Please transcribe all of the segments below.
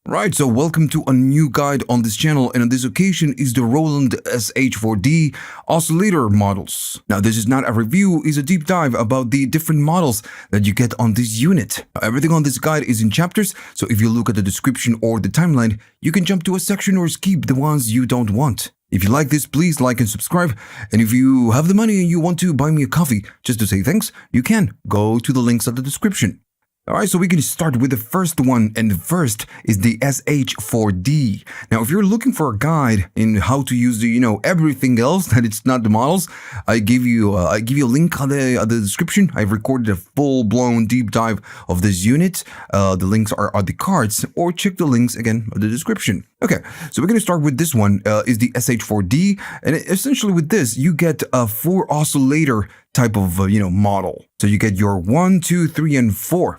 Right, so welcome to a new guide on this channel, and on this occasion is the Roland SH-4D oscillator models. Now this is not a review, it's a deep dive about the different models that you get on this unit. Now, everything on this guide is in chapters, so if you look at the description or the timeline, you can jump to a section or skip the ones you don't want. If you like this, please like and subscribe, and if you have the money and you want to buy me a coffee just to say thanks, you can go to the links at the description. Alright, so we can start with the first one, and the first is the SH-4D. Now, if you're looking for a guide in how to use the, everything else that it's not the models, I give you a link on the description. I've recorded a full-blown deep dive of this unit. The links are on the cards, or check the links again in the description. Okay, so we're going to start with this one, is the SH-4D, and essentially with this, you get a 4 oscillator type of, model. So you get your 1, 2, 3, and 4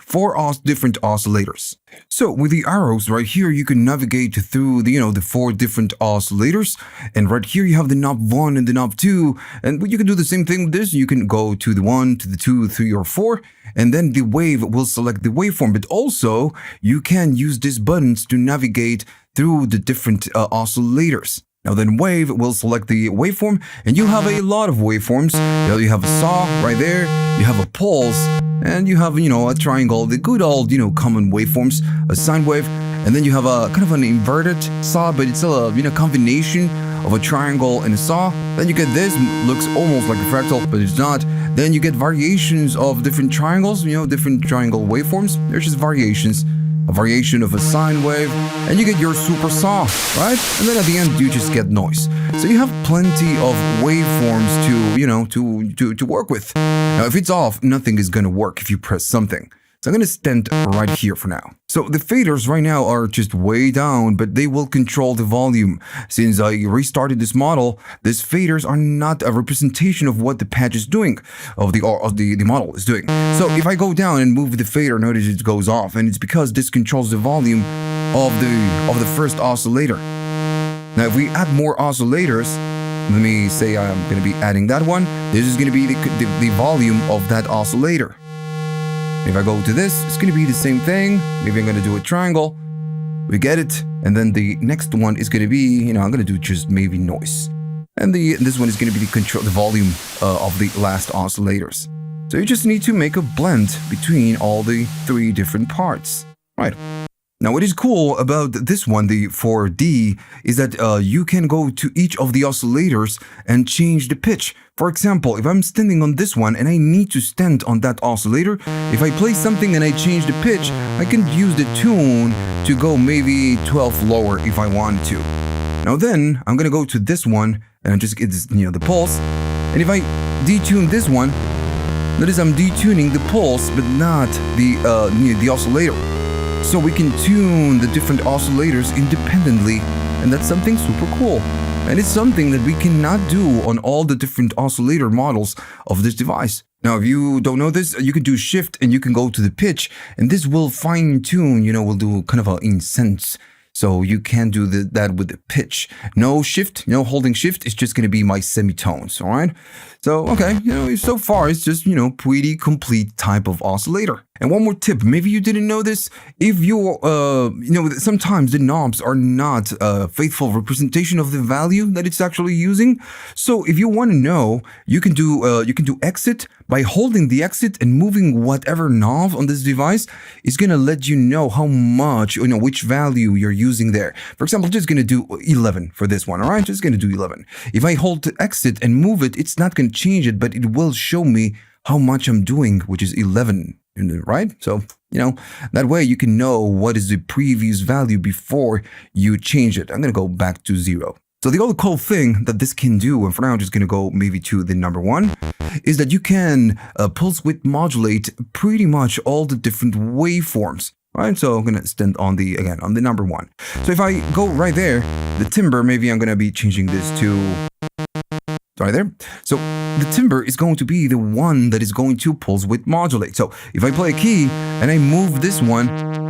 different oscillators. So with the arrows right here, you can navigate through the 4 different oscillators. And right here, you have the knob 1 and the knob 2. And you can do the same thing with this. You can go to the 1, to the 2, 3, or 4. And then the wave will select the waveform. But also, you can use these buttons to navigate through the different oscillators. Now then wave will select the waveform, and you have a lot of waveforms. You have a saw right there, you have a pulse, and you have, a triangle, the good old, common waveforms, a sine wave, and then you have a kind of an inverted saw, but it's still a, combination of a triangle and a saw. Then you get this, looks almost like a fractal, but it's not. Then you get variations of different triangles, different triangle waveforms. There's just variations. A variation of a sine wave, and you get your super saw, right? And then at the end, you just get noise. So you have plenty of waveforms to work with. Now, if it's off, nothing is gonna work if you press something. So I'm gonna stand right here for now. So the faders right now are just way down, but they will control the volume. Since I restarted this model, these faders are not a representation of what the patch is doing, of the model is doing. So if I go down and move the fader, notice it goes off, and it's because this controls the volume of the first oscillator. Now if we add more oscillators, let me say I'm gonna be adding that one. This is gonna be the volume of that oscillator. If I go to this, it's going to be the same thing. Maybe I'm going to do a triangle. We get it. And then the next one is going to be, I'm going to do just maybe noise. And this one is going to be the volume of the last oscillators. So you just need to make a blend between all the 3 different parts. Right. Now, what is cool about this one, the 4D, is that you can go to each of the oscillators and change the pitch. For example, if I'm standing on this one and I need to stand on that oscillator, if I play something and I change the pitch, I can use the tune to go maybe 12 lower if I wanted to. Now then, I'm gonna go to this one and I just get this, the pulse. And if I detune this one, notice I'm detuning the pulse, but not the oscillator. So we can tune the different oscillators independently, and that's something super cool. And it's something that we cannot do on all the different oscillator models of this device. Now, if you don't know this, you can do shift and you can go to the pitch, and this will fine tune, will do kind of in sense. So you can do that with the pitch. No shift, holding shift, it's just going to be my semitones, all right? So, okay, so far it's just, pretty complete type of oscillator. And one more tip, maybe you didn't know this, if you, sometimes the knobs are not a faithful representation of the value that it's actually using. So if you want to know, you can do exit by holding the exit and moving whatever knob on this device is going to let you know how much, which value you're using there. For example, just going to do 11 for this one, all right? Just going to do 11. If I hold the exit and move it, it's not going to change it, but it will show me how much I'm doing, which is 11. Right? So, that way you can know what is the previous value before you change it. I'm going to go back to 0. So the other cool thing that this can do, and for now I'm just going to go maybe to the number 1, is that you can pulse width modulate pretty much all the different waveforms. Right? So I'm going to stand on the number 1. So if I go right there, the timbre, maybe I'm going to be changing this to right there. So the timbre is going to be the one that is going to pulse width modulate. So if I play a key and I move this one,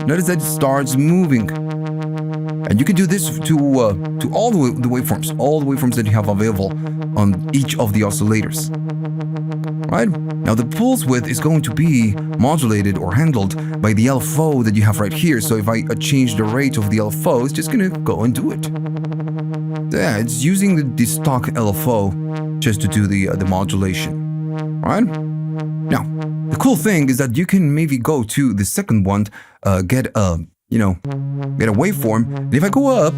notice that it starts moving. And you can do this to all the waveforms that you have available on each of the oscillators. right? Now the pulse width is going to be modulated or handled by the LFO that you have right here. So if I change the rate of the LFO, it's just gonna go and do it. So yeah, it's using the stock LFO just to do the modulation, right? Now, the cool thing is that you can maybe go to the second one, get a waveform. And if I go up,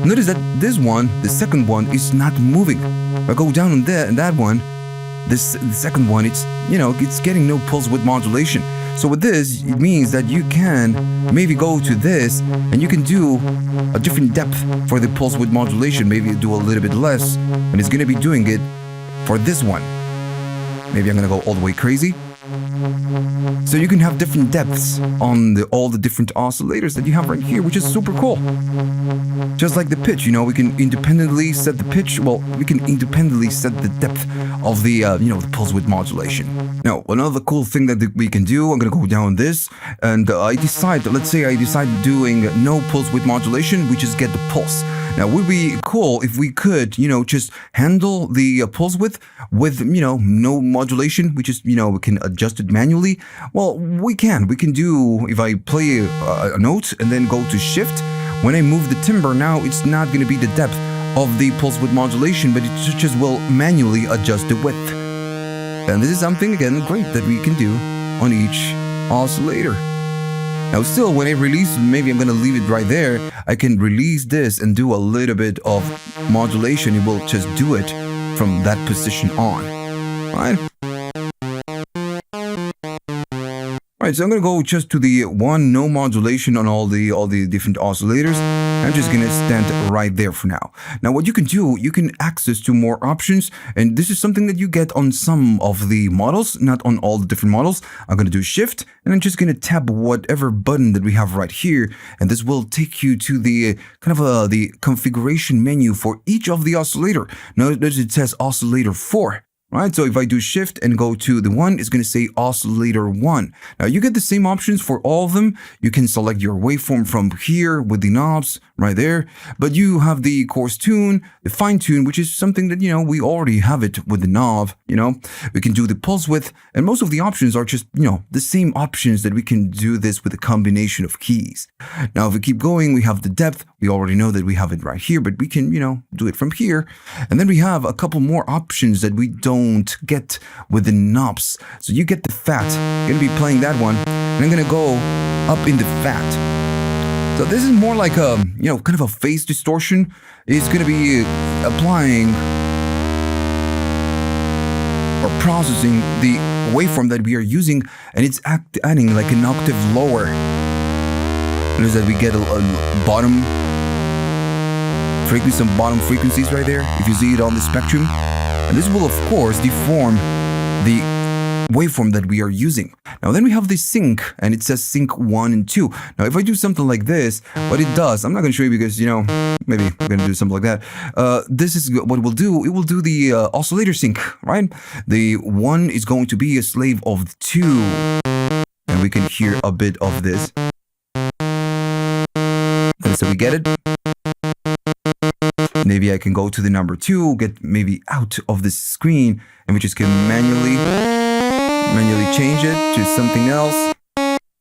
notice that this one, the second one, is not moving. If I go down on that one, the second one, it's getting no pulse width modulation. So with this, it means that you can maybe go to this and you can do a different depth for the pulse width modulation. Maybe do a little bit less, and it's going to be doing it for this one. Maybe I'm going to go all the way crazy. So you can have different depths on all the different oscillators that you have right here, which is super cool. Just like the pitch, we can independently set the pitch. Well, we can independently set the depth of the, the pulse width modulation. Now, another cool thing that we can do, I'm going to go down this, and let's say I decide doing no pulse width modulation, we just get the pulse. Now, it would be cool if we could, just handle the pulse width with, no modulation. We just, we can adjust it manually. Well, we can do, if I play a note and then go to shift, when I move the timbre, now it's not going to be the depth of the pulse width modulation, but it just will manually adjust the width. And this is something, again, great that we can do on each oscillator. Now still, when I release, maybe I'm going to leave it right there, I can release this and do a little bit of modulation. It will just do it from that position on, right? Alright, so I'm going to go just to the one, no modulation on all the different oscillators. I'm just going to stand right there for now. Now, what you can do, you can access to more options, and this is something that you get on some of the models, not on all the different models. I'm going to do shift, and I'm just going to tap whatever button that we have right here, and this will take you to the the configuration menu for each of the oscillator. Notice it says oscillator 4. Right, so if I do shift and go to the one, it's going to say oscillator 1. Now you get the same options for all of them. You can select your waveform from here with the knobs right there, but you have the coarse tune, the fine tune, which is something that, we already have it with the knob, we can do the pulse width, and most of the options are just, the same options that we can do this with a combination of keys. Now, if we keep going, we have the depth. We already know that we have it right here, but we can, do it from here. And then we have a couple more options that we don't get with the knobs. So you get the fat. I'm going to be playing that one, and I'm going to go up in the fat. So this is more like a, kind of a phase distortion. It's going to be applying or processing the waveform that we are using, and it's adding like an octave lower. Notice that we get a bottom frequency, some bottom frequencies right there, if you see it on the spectrum. And this will, of course, deform the waveform that we are using. Now, then we have the sync, and it says sync 1 and 2. Now, if I do something like this, what it does, I'm not going to show you because, maybe I'm going to do something like that. This is what it will do. It will do the oscillator sync, right? The 1 is going to be a slave of the 2. And we can hear a bit of this. And so we get it. Maybe I can go to the number 2, get maybe out of the screen, and we just can manually change it to something else.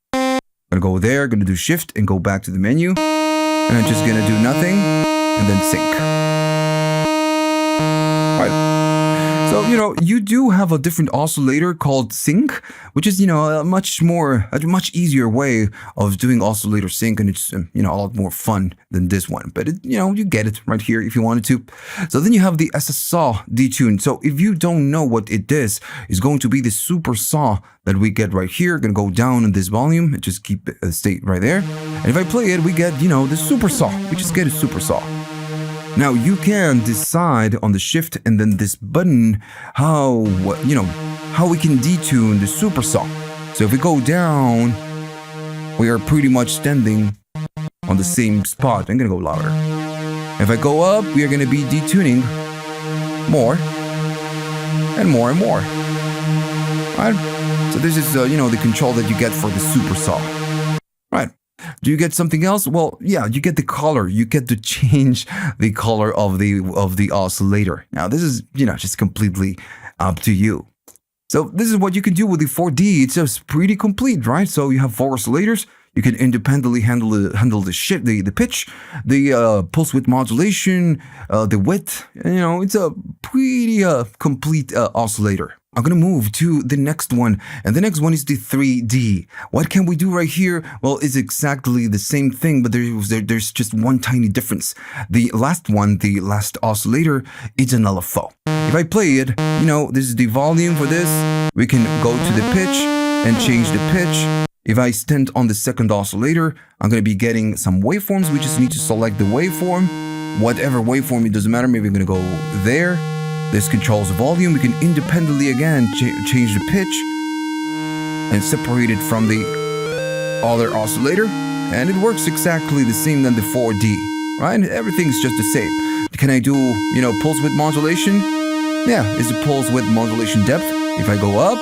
I'm gonna go there, gonna do shift and go back to the menu, and I'm just gonna do nothing and then sync. Right. So, you do have a different oscillator called sync, which is, a much easier way of doing oscillator sync, and it's, a lot more fun than this one. But, you get it right here if you wanted to. So then you have the SSAW detune. So if you don't know what it is, it's going to be the super saw that we get right here. Gonna go down in this volume and just keep it stay right there. And if I play it, we get, the super saw. We just get a super saw. Now you can decide on the shift and then this button how we can detune the super saw. So if we go down, we are pretty much standing on the same spot. I'm gonna go louder. If I go up, we are gonna be detuning more and more and more. Right? So this is the control that you get for the super saw. Right. Do you get something else? Well, yeah, you get the color. You get to change the color of the oscillator. Now, this is, just completely up to you. So this is what you can do with the 4D. It's just pretty complete, right? So you have 4 oscillators. You can independently handle the pitch, the pulse width modulation, the width. You know, it's a pretty complete oscillator. I'm gonna move to the next one, and the next one is the 3D. What can we do right here? Well, it's exactly the same thing, but there's just one tiny difference. The last one, the last oscillator, it's an LFO. If I play it, you know, this is the volume for this. We can go to the pitch and change the pitch. If I stand on the second oscillator, I'm gonna be getting some waveforms. We just need to select the waveform. Whatever waveform, it doesn't matter. Maybe I'm gonna go there. This controls the volume. We can independently again change the pitch and separate it from the other oscillator, and it works exactly the same than the 4D, right? Everything's just the same. Can I do, you know, pulse width modulation? Yeah, it's a pulse width modulation depth. If I go up,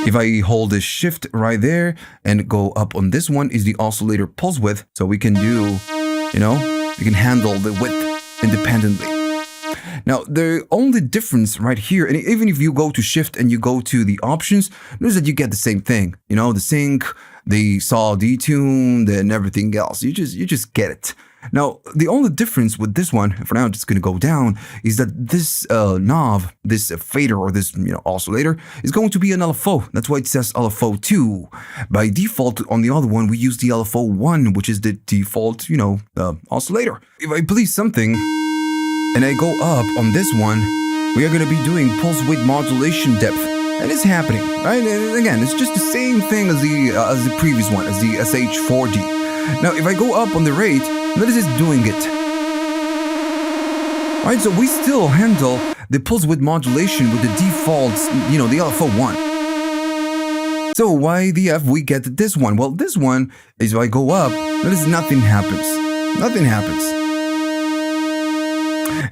if I hold the shift right there and go up on this one is the oscillator pulse width, so we can do, you know, we can handle the width independently. Now, the only difference right here, and even if you go to shift and you go to the options, notice that you get the same thing. You know, the sync, the saw detune, and everything else. You just get it. Now, the only difference with this one, for now, I'm just going to go down, is that this knob, this fader or this oscillator, is going to be an LFO. That's why it says LFO 2. By default, on the other one, we use the LFO 1, which is the default, oscillator. If I play something and I go up on this one, we are going to be doing pulse width modulation depth. And it's happening, right? And again, it's just the same thing as the previous one, as the SH-4D. Now, if I go up on the rate, notice it's doing it. Right, so we still handle the pulse width modulation with the default, the LFO 1. So why the F we get this one? Well, this one is if I go up, notice nothing happens. Nothing happens.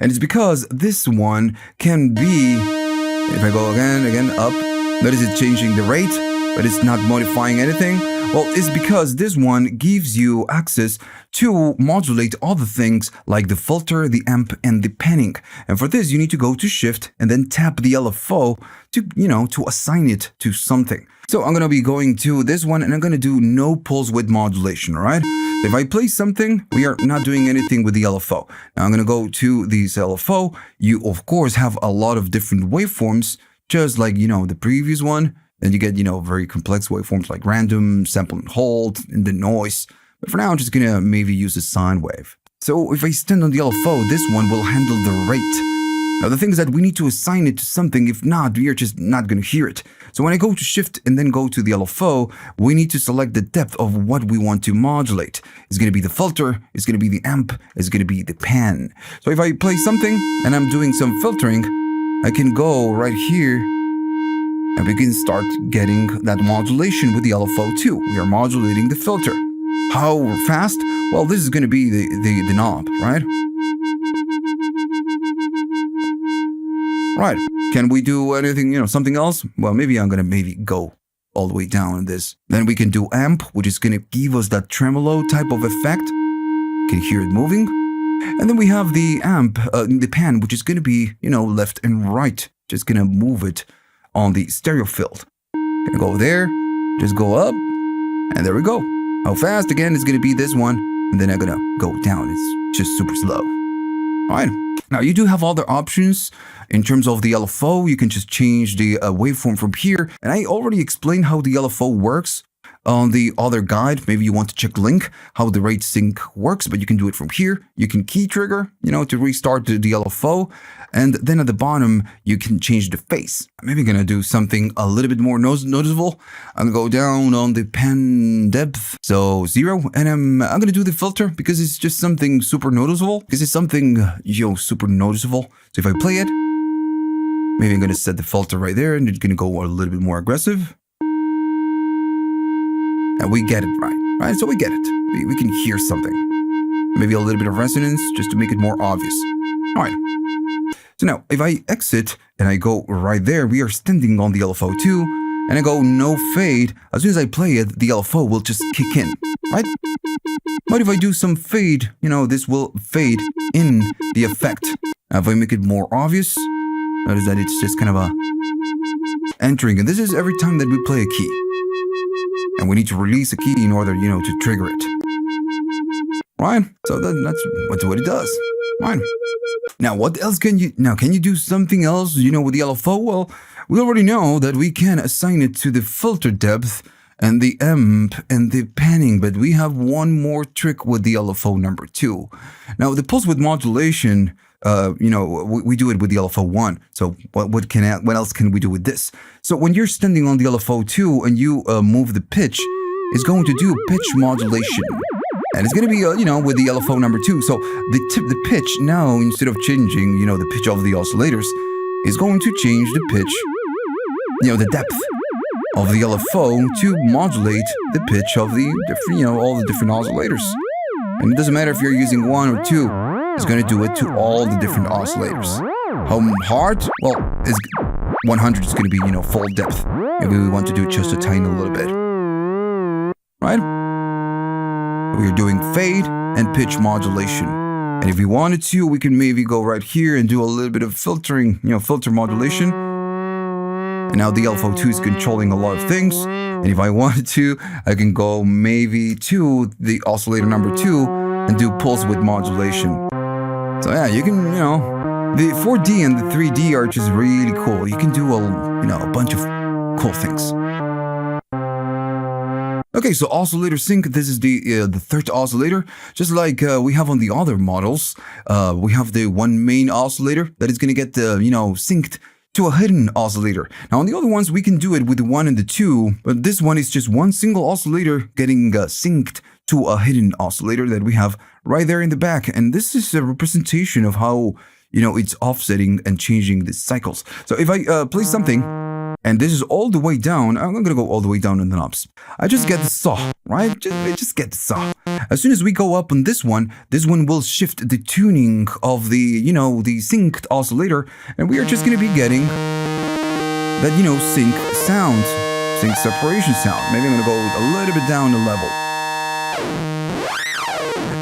And it's because this one can be, if I go again up, notice it's changing the rate, but it's not modifying anything. Well, it's because this one gives you access to modulate other things like the filter, the amp, and the panning. And for this, you need to go to shift and then tap the LFO to assign it to something. So I'm going to be going to this one and I'm going to do no pulse width modulation, all right? If I play something, we are not doing anything with the LFO. Now I'm going to go to this LFO. You, of course, have a lot of different waveforms, just like, the previous one. Then you get, very complex waveforms like random, sample and hold, and the noise. But for now, I'm just going to maybe use a sine wave. So if I stand on the LFO, this one will handle the rate. Now, the thing is that we need to assign it to something. If not, we are just not going to hear it. So when I go to shift and then go to the LFO, we need to select the depth of what we want to modulate. It's going to be the filter, it's going to be the amp, it's going to be the pan. So if I play something and I'm doing some filtering, I can go right here and we can start getting that modulation with the LFO 2. We are modulating the filter. How fast? Well, this is going to be the knob, right? Right. Can we do anything, something else? Well, maybe I'm going to go all the way down on this. Then we can do amp, which is going to give us that tremolo type of effect. You can hear it moving. And then we have the amp, the pan, which is going to be, left and right. Just going to move it on the stereo field. Gonna go there, just go up, and there we go. How fast? Again, it's gonna be this one, and then I'm gonna go down. It's just super slow. All right. Now you do have other options in terms of the LFO. You can just change the waveform from here. And I already explained how the LFO works on the other guide. Maybe you want to check the link, how the rate sync works, but you can do it from here. You can key trigger, to restart the LFO. And then at the bottom, you can change the phase. I'm maybe going to do something a little bit more noticeable. I'm going to go down on the pan depth, so 0. And I'm going to do the filter because it's just something super noticeable. Because it's something, super noticeable. So if I play it, maybe I'm going to set the filter right there and it's going to go a little bit more aggressive. And we get it right? So we get it. We can hear something. Maybe a little bit of resonance just to make it more obvious. All right. So now, if I exit and I go right there, we are standing on the LFO 2, and I go no fade. As soon as I play it, the LFO will just kick in, right? But if I do some fade, this will fade in the effect. Now, if I make it more obvious, notice that it's just kind of a... entering, and this is every time that we play a key. And we need to release a key in order, to trigger it. Right? So that's what it does. Right? Now, what else can you do something else, with the LFO? Well, we already know that we can assign it to the filter depth and the amp and the panning, but we have one more trick with the LFO number 2. Now, the pulse width modulation, we do it with the LFO 1. So what else can we do with this? So when you're standing on the LFO 2 and you move the pitch, it's going to do pitch modulation. And it's going to be, with the LFO number 2. So the pitch now, instead of changing, the pitch of the oscillators, is going to change the pitch, the depth of the LFO to modulate the pitch of the different, all the different oscillators. And it doesn't matter if you're using 1 or 2, it's going to do it to all the different oscillators. How hard? Well, 100 is going to be, full depth. Maybe we want to do it just a tiny little bit. Right? We're doing fade and pitch modulation. And if we wanted to, we can maybe go right here and do a little bit of filtering, filter modulation. And now the LFO 2 is controlling a lot of things. And if I wanted to, I can go maybe to the oscillator number 2 and do pulse width modulation. So yeah, you can, the 4D and the 3D are just really cool. You can do a bunch of cool things. Okay, so oscillator sync, this is the third oscillator. Just like we have on the other models, we have the one main oscillator that is going to get, synced to a hidden oscillator. Now, on the other ones, we can do it with the 1 and the 2, but this one is just one single oscillator getting synced to a hidden oscillator that we have right there in the back. And this is a representation of how, it's offsetting and changing the cycles. So if I play something, and this is all the way down, I'm going to go all the way down in the knobs. I just get the saw, right? Just get the saw. As soon as we go up on this one will shift the tuning of the, the synced oscillator, and we are just going to be getting that, sync sound, sync separation sound. Maybe I'm going to go a little bit down the level.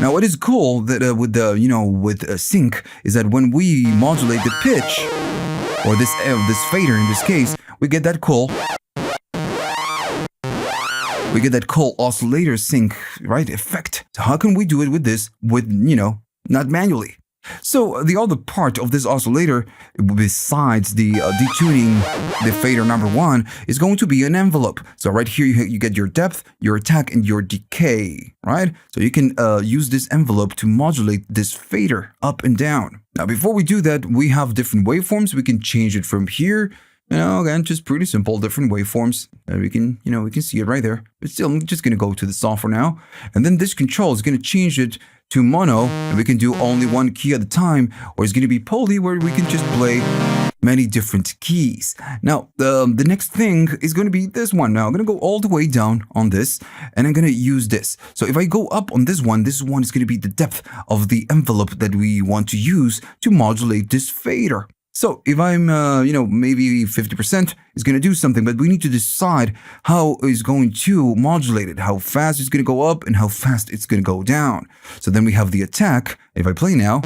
Now, what is cool that with the, with sync is that when we modulate the pitch, or this fader in this case, we get that cool oscillator sync, right, effect. So how can we do it with this, not manually? So the other part of this oscillator, besides the detuning the fader number 1, is going to be an envelope. So right here you get your depth, your attack, and your decay, right? So you can use this envelope to modulate this fader up and down. Now before we do that, we have different waveforms. We can change it from here. Again, just pretty simple, different waveforms. We can, we can see it right there. But still, I'm just going to go to the saw for now. And then this control is going to change it to mono, and we can do only one key at a time, or it's going to be poly, where we can just play many different keys. Now, the next thing is going to be this one. Now, I'm going to go all the way down on this, and I'm going to use this. So if I go up on this one is going to be the depth of the envelope that we want to use to modulate this fader. So if I'm, maybe 50% is going to do something, but we need to decide how it's going to modulate it, how fast it's going to go up and how fast it's going to go down. So then we have the attack. If I play now,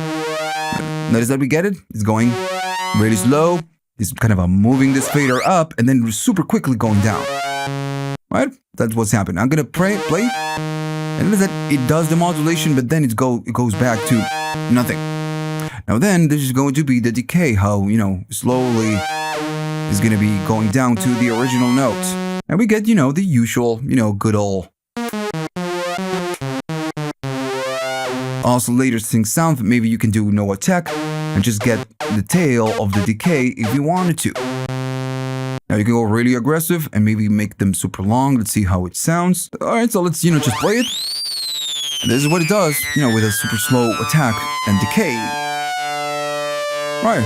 notice that we get it. It's going really slow. It's kind of moving this fader up and then super quickly going down. Right? That's what's happened. I'm going to play. And notice that it does the modulation, but then it goes back to nothing. Now then, this is going to be the decay, how, slowly is going to be going down to the original note. And we get, the usual, good old oscillator sync sound. Maybe you can do no attack and just get the tail of the decay if you wanted to. Now you can go really aggressive and maybe make them super long. Let's see how it sounds. Alright, so let's, just play it. And this is what it does, with a super slow attack and decay. Right.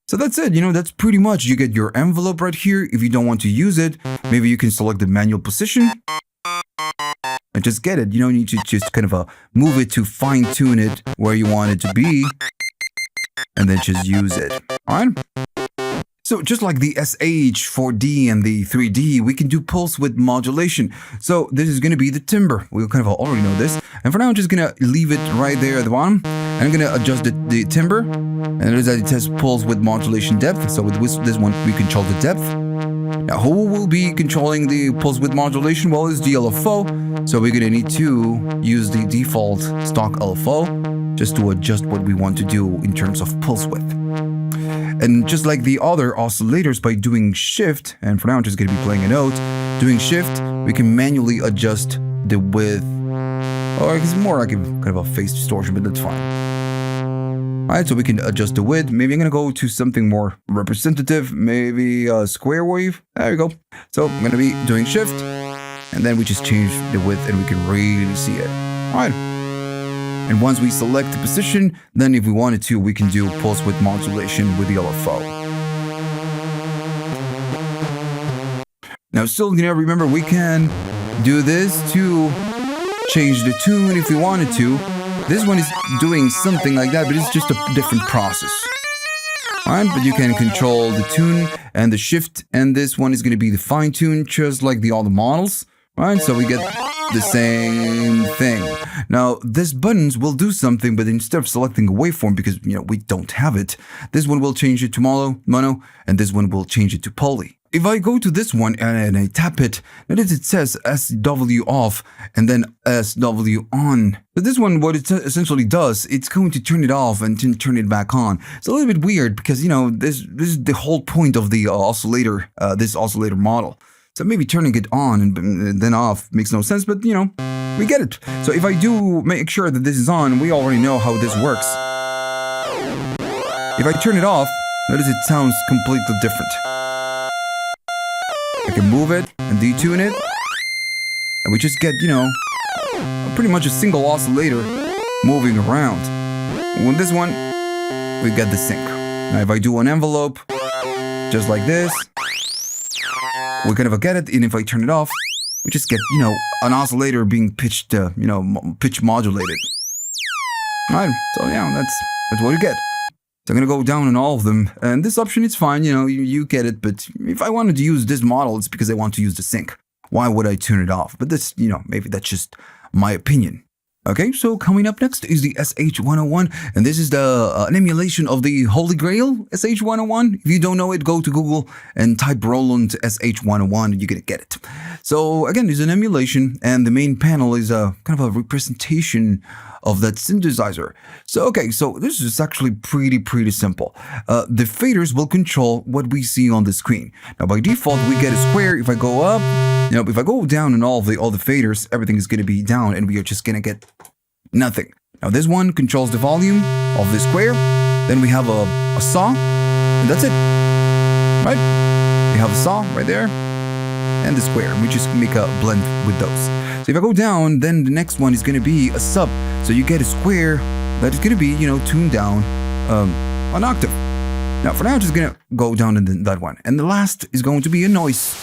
So that's it, that's pretty much, you get your envelope right here. If you don't want to use it, maybe you can select the manual position and just get it. You don't need to just kind of move it to fine tune it where you want it to be and then just use it. All right. So just like the SH-4D and the 3D, we can do pulse width modulation. So this is going to be the timbre. We kind of already know this. And for now, I'm just going to leave it right there at the bottom. And I'm going to adjust the timbre. And notice that it says pulse width modulation depth. So with this one, we control the depth. Now, who will be controlling the pulse width modulation? Well, it's the LFO. So we're gonna need to use the default stock LFO just to adjust what we want to do in terms of pulse width. And just like the other oscillators, by doing shift, and for now I'm just gonna be playing a note, doing shift, we can manually adjust the width, or it's more like a kind of a phase distortion, but that's fine. Alright, so we can adjust the width. Maybe I'm gonna go to something more representative, maybe a square wave. There we go. So I'm gonna be doing shift, and then we just change the width and we can really see it. Alright. And once we select the position, then if we wanted to, we can do pulse width modulation with the LFO. Now still, remember we can do this to change the tune if we wanted to. This one is doing something like that, but it's just a different process. Alright, but you can control the tune and the shift, and this one is going to be the fine tune, just like the other models. Alright, so we get the same thing. Now, these buttons will do something, but instead of selecting a waveform, because, we don't have it, this one will change it to mono, and this one will change it to poly. If I go to this one and I tap it, notice it says SW off and then SW on. But this one, what it essentially does, it's going to turn it off and then turn it back on. It's a little bit weird because, this is the whole point of the oscillator, this oscillator model. So maybe turning it on and then off makes no sense, but, we get it. So if I do make sure that this is on, we already know how this works. If I turn it off, notice it sounds completely different. I can move it and detune it, and we just get, pretty much a single oscillator moving around. With this one, we get the sync. Now if I do an envelope, just like this, we kind of get it, and if I turn it off, we just get, an oscillator being pitched, pitch modulated. Alright, so yeah, that's what you get. So I'm gonna go down on all of them, and this option is fine, you get it, but if I wanted to use this model, it's because I want to use the sync. Why would I turn it off? But this, maybe that's just my opinion. Okay, so coming up next is the SH-101, and this is an emulation of the Holy Grail SH-101. If you don't know it, go to Google and type Roland SH-101 and you're gonna get it. So again, it's an emulation, and the main panel is a kind of a representation of that synthesizer. So okay, so this is actually pretty simple. The faders will control what we see on the screen. Now by default, we get a square. If I go up, if I go down in all the faders, everything is going to be down, and we are just going to get nothing. Now this one controls the volume of the square. Then we have a saw, and that's it. Right? We have a saw right there, and the square. We just make a blend with those. So if I go down, then the next one is going to be a sub. So you get a square that is going to be, tuned down an octave. Now for now, I'm just going to go down in that one. And the last is going to be a noise.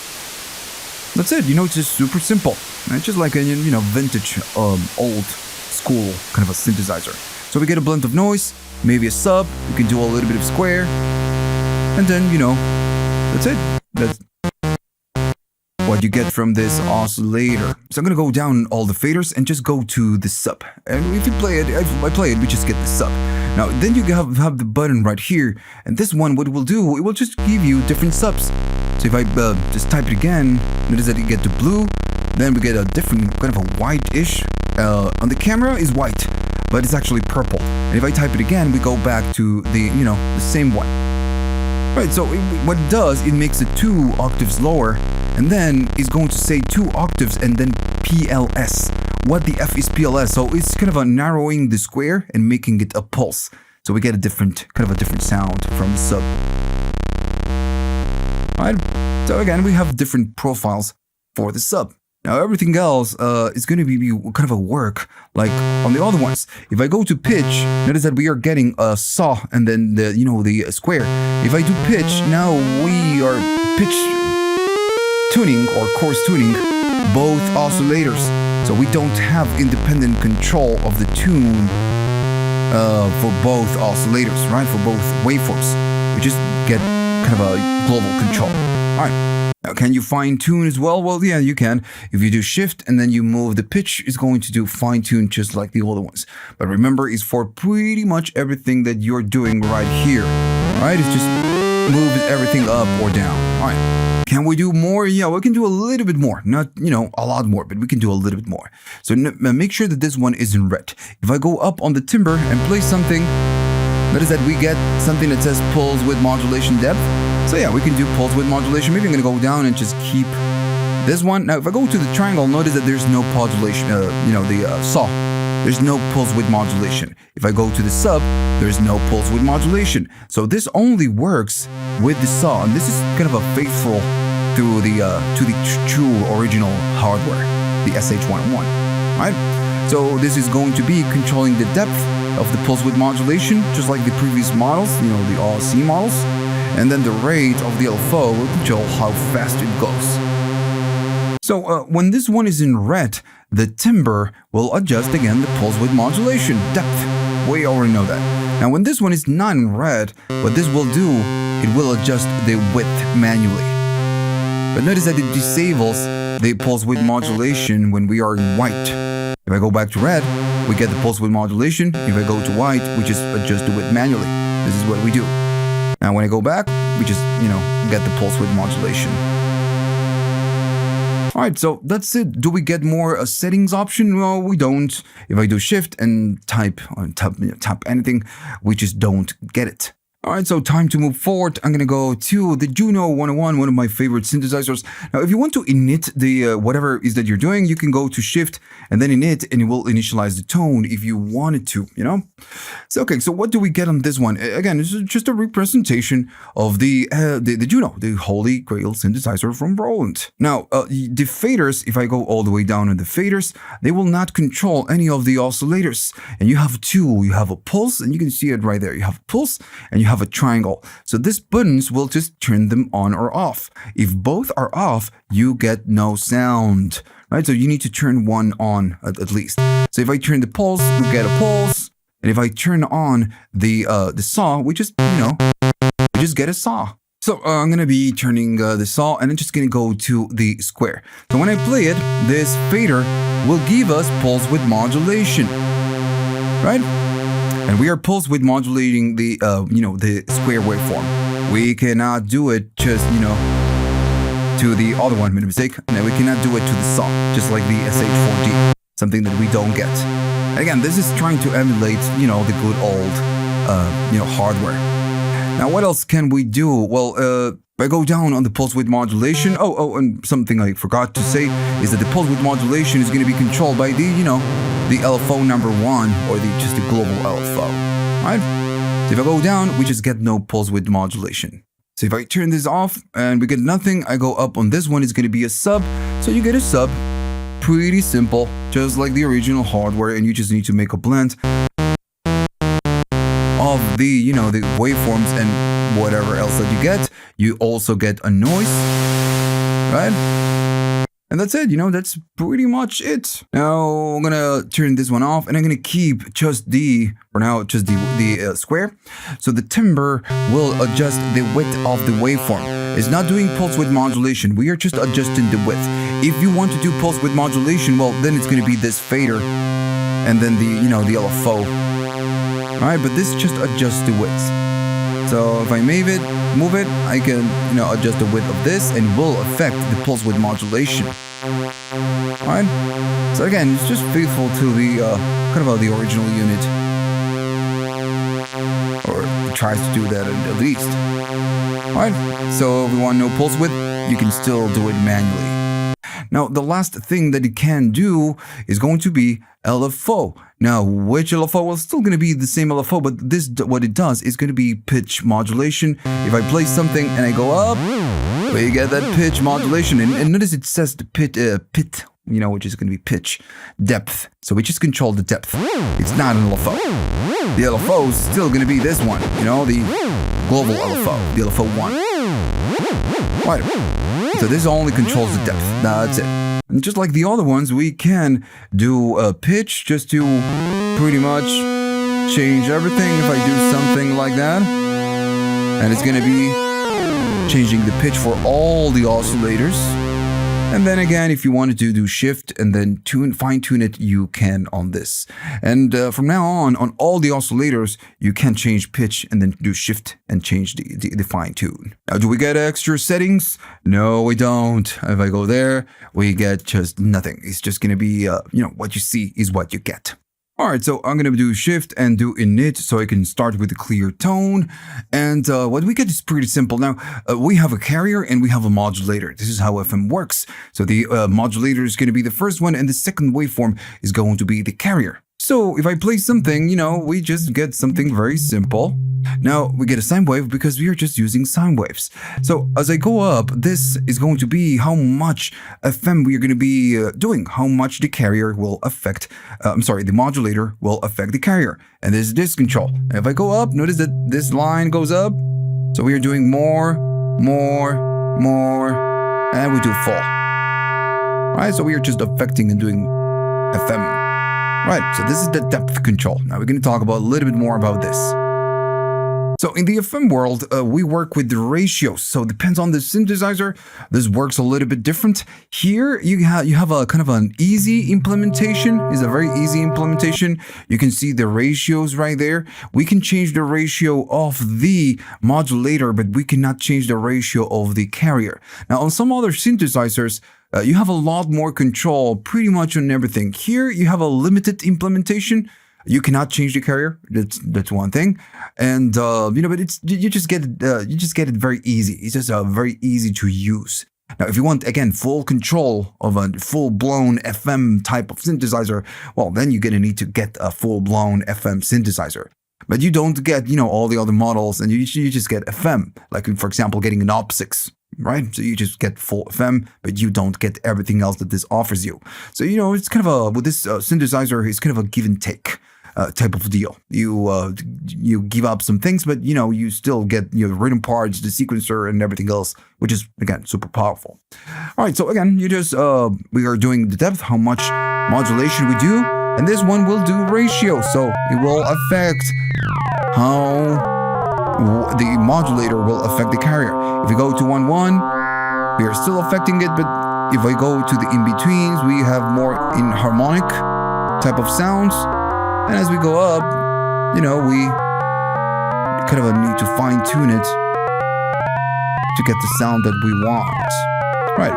That's it. It's just super simple. It's just like a, vintage, old school kind of a synthesizer. So we get a blend of noise, maybe a sub. We can do a little bit of square. And then, that's it. That's what you get from this oscillator. So I'm gonna go down all the faders and just go to the sub. And if you play it, if I play it, we just get the sub. Now, then you have the button right here. And this one, what it will do, it will just give you different subs. So if I just type it again, notice that you get the blue. Then we get a different kind of a white-ish. On the camera is white, but it's actually purple. And if I type it again, we go back to the, the same one. Right, so what it does, it makes it 2 octaves lower, and then it's going to say 2 octaves and then PLS. What the F is PLS? So it's kind of a narrowing the square and making it a pulse. So we get a different sound from the sub. Alright, so again, we have different profiles for the sub. Now everything else is going to be kind of a work like on the other ones. If I go to pitch, notice that we are getting a saw and then the square. If I do pitch, now we are pitch tuning or coarse tuning both oscillators. So we don't have independent control of the tune for both oscillators, right? For both waveforms. We just get kind of a global control. All right. Now, can you fine tune as well? Well, yeah, you can. If you do shift and then you move the pitch, it's going to do fine tune just like the other ones. But remember, it's for pretty much everything that you're doing right here. Right? It just moves everything up or down. All right. Can we do more? Yeah, we can do a little bit more. Not, a lot more, but we can do a little bit more. So make sure that this one is in red. If I go up on the timbre and play something, notice that we get something that says pulse width modulation depth. So yeah, we can do pulse width modulation. Maybe I'm going to go down and just keep this one. Now, if I go to the triangle, notice that there's no modulation, the saw. There's no pulse width modulation. If I go to the sub, there's no pulse width modulation. So this only works with the saw, and this is kind of a faithful to the true original hardware, the SH-101, right? So this is going to be controlling the depth of the pulse width modulation, just like the previous models, the OSC models, and then the rate of the LFO will control how fast it goes. So when this one is in red, the timbre will adjust again the pulse width modulation depth. We already know that. Now when this one is not in red, what this will do, it will adjust the width manually. But notice that it disables the pulse width modulation when we are in white. If I go back to red, we get the pulse width modulation. If I go to white, we just adjust the width manually. This is what we do. Now when I go back, we just, get the pulse width modulation. Alright, so that's it. Do we get more settings option? Well, we don't. If I do shift and tap anything, we just don't get it. Alright, so time to move forward. I'm going to go to the Juno 101, one of my favorite synthesizers. Now, if you want to init the whatever is that you're doing, you can go to shift and then init, and it will initialize the tone if you wanted to, So, okay, so what do we get on this one? Again, this is just a representation of the Juno, the holy grail synthesizer from Roland. Now, the faders, if I go all the way down in the faders, they will not control any of the oscillators. And you have two. You have a pulse, and you can see it right there. You have a pulse, and you have a triangle. So these buttons will just turn them on or off. If both are off, you get no sound, right? So you need to turn one on at least. So if I turn the pulse, we get a pulse. And if I turn on the saw, we just get a saw. So I'm going to be turning the saw, and I'm just going to go to the square. So when I play it, this fader will give us pulse width modulation, right? And we are pulse width modulating the, the square waveform. We cannot do it just, to the other one, made a mistake. And we cannot do it to the saw, just like the SH-4D, something that we don't get. And again, this is trying to emulate, the good old, hardware. Now, what else can we do? Well, if I go down on the pulse width modulation, and something I forgot to say is that the pulse width modulation is going to be controlled by the LFO number 1, or just the global LFO, right? So if I go down, we just get no pulse width modulation. So if I turn this off and we get nothing, I go up on this one, it's going to be a sub. So you get a sub, pretty simple, just like the original hardware, and you just need to make a blend of the, the waveforms and whatever else that you get. You also get a noise, right? And that's it, that's pretty much it. Now, I'm gonna turn this one off, and I'm gonna keep just the square. So the timbre will adjust the width of the waveform. It's not doing pulse width modulation. We are just adjusting the width. If you want to do pulse width modulation, well, then it's gonna be this fader, and then the LFO. Alright, but this just adjusts the width. So if I move it, I can, adjust the width of this, and will affect the pulse width modulation. Alright? So again, it's just faithful to the, the original unit. Or it tries to do that at least. Alright? So if we want no pulse width, you can still do it manually. Now, the last thing that it can do is going to be LFO. Now, which LFO? Well, it's still going to be the same LFO, but this, what it does is going to be pitch modulation. If I play something and I go up, we get that pitch modulation. And notice it says the pit, which is going to be pitch, depth. So we just control the depth. It's not an LFO. The LFO is still going to be this one, the global LFO, the LFO 1. Right. So this only controls the depth. That's it. And just like the other ones, we can do a pitch just to pretty much change everything. If I do something like that, and it's going to be changing the pitch for all the oscillators. And then again, if you wanted to do shift and then fine tune it, you can on this. And from now on all the oscillators, you can change pitch and then do shift and change the fine tune. Now, do we get extra settings? No, we don't. If I go there, we get just nothing. It's just going to be, what you see is what you get. All right, so I'm going to do shift and do init so I can start with a clear tone. And what we get is pretty simple. Now, we have a carrier and we have a modulator. This is how FM works. So the modulator is going to be the first one and the second waveform is going to be the carrier. So if I play something, we just get something very simple. Now we get a sine wave because we are just using sine waves. So as I go up, this is going to be how much FM we are going to be doing, how much the carrier will affect, the modulator will affect the carrier. And this is this control. And if I go up, notice that this line goes up. So we are doing more, and we do full. Right, so we are just affecting and doing FM. Right, so this is the depth control. Now we're going to talk about a little bit more about this. So in the FM world, we work with the ratios. So it depends on the synthesizer. This works a little bit different. Here you have a kind of an easy implementation. It's a very easy implementation. You can see the ratios right there. We can change the ratio of the modulator, but we cannot change the ratio of the carrier. Now on some other synthesizers, you have a lot more control pretty much on everything. Here you have a limited implementation. You cannot change the carrier. That's one thing, and but you just get it very easy. It's just very easy to use. Now, if you want again full control of a full-blown FM type of synthesizer, well, then you're gonna need to get a full-blown FM synthesizer. But you don't get all the other models, and you just get FM. Like for example, getting an OP6. Right? So you just get full FM, but you don't get everything else that this offers you. So, it's kind of with this synthesizer, it's kind of a give and take type of deal. You give up some things, but, you still get the rhythm parts, the sequencer and everything else, which is, again, super powerful. All right. So again, we are doing the depth, how much modulation we do. And this one will do ratio. So it will affect how the modulator will affect the carrier. If you go to 1-1, we are still affecting it, but if I go to the in-betweens, we have more inharmonic type of sounds. And as we go up, we kind of need to fine-tune it to get the sound that we want. Right.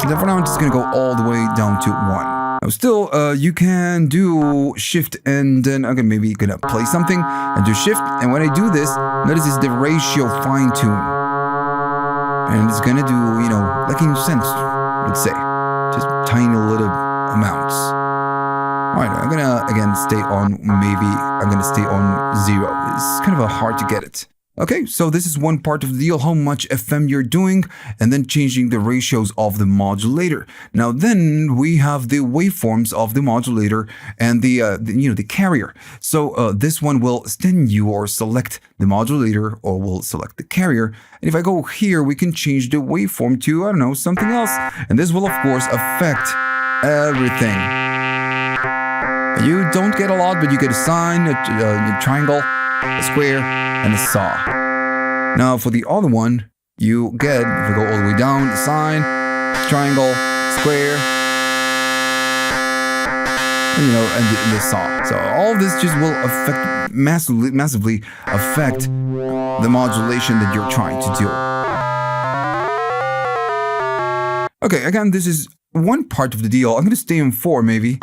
So for now, I'm just going to go all the way down to 1. Now still, you can do shift and then I'm maybe gonna play something and do shift. And when I do this, notice it's the ratio fine tune. And it's gonna do, like in cents, let's say, just tiny little amounts. All right, I'm gonna again stay on, I'm gonna stay on 0. It's kind of hard to get it. Okay, so this is one part of the deal, how much FM you're doing, and then changing the ratios of the modulator. Now then we have the waveforms of the modulator and the carrier. So this one will stand you or select the modulator or will select the carrier. And if I go here, we can change the waveform to, I don't know, something else. And this will of course affect everything. You don't get a lot, but you get a sine, a triangle, a square, and a saw. Now for the other one, you get, if we go all the way down, the sine, triangle, square, and the saw. So all of this just will affect massively affect the modulation that you're trying to do. Okay, again, this is one part of the deal. I'm going to stay in 4 maybe.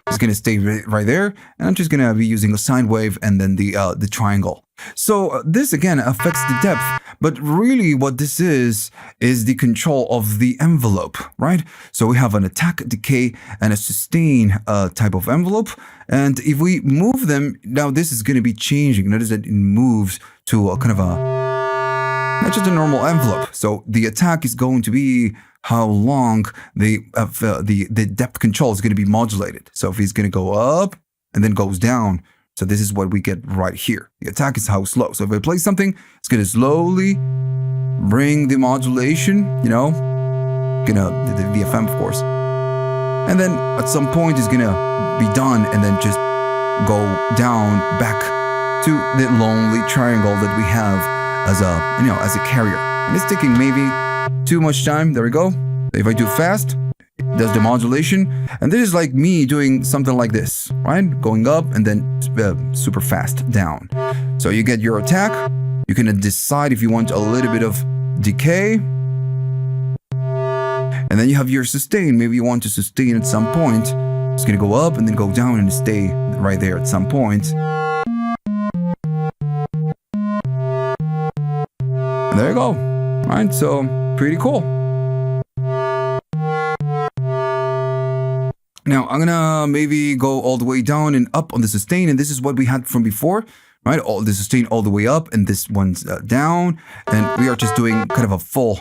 It's going to stay right there, and I'm just going to be using a sine wave and then the triangle. So this again affects the depth, but really what this is the control of the envelope, right? So we have an attack, decay, and a sustain type of envelope, and if we move them, now this is going to be changing. Notice that it moves to a kind of not just a normal envelope. So the attack is going to be how long the depth control is going to be modulated. So if it's going to go up and then goes down, so this is what we get right here. The attack is how slow. So if I play something, it's going to slowly bring the modulation, the FM, of course. And then at some point it's going to be done and then just go down back to the lonely triangle that we have as a carrier. And it's taking maybe too much time. There we go. If I do fast, it does the modulation. And this is like me doing something like this, right? Going up and then super fast down. So you get your attack. You can decide if you want a little bit of decay. And then you have your sustain. Maybe you want to sustain at some point. It's going to go up and then go down and stay right there at some point. And there you go. Right? So, pretty cool. Now, I'm gonna maybe go all the way down and up on the sustain, and this is what we had from before, right? All the sustain all the way up, and this one's down, and we are just doing kind of a full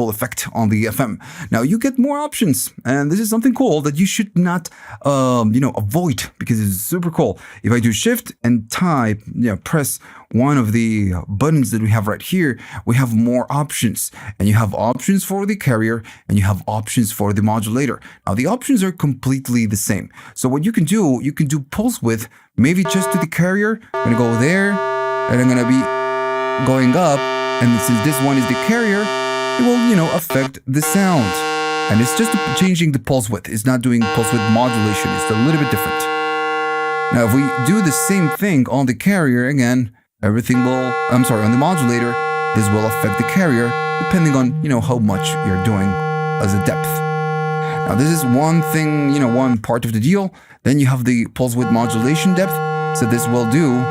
effect on the FM. Now, you get more options, and this is something cool that you should not, avoid, because it's super cool. If I do shift and type, press one of the buttons that we have right here, we have more options, and you have options for the carrier and you have options for the modulator. Now the options are completely the same. So what you can do pulse width, maybe just to the carrier. I'm gonna go there and I'm gonna be going up, and since this one is the carrier, it will, affect the sound. And it's just changing the pulse width. It's not doing pulse width modulation. It's a little bit different. Now if we do the same thing on the carrier again, everything will, on the modulator, this will affect the carrier depending on, how much you're doing as a depth. Now this is one thing, one part of the deal. Then you have the pulse width modulation depth. So this will do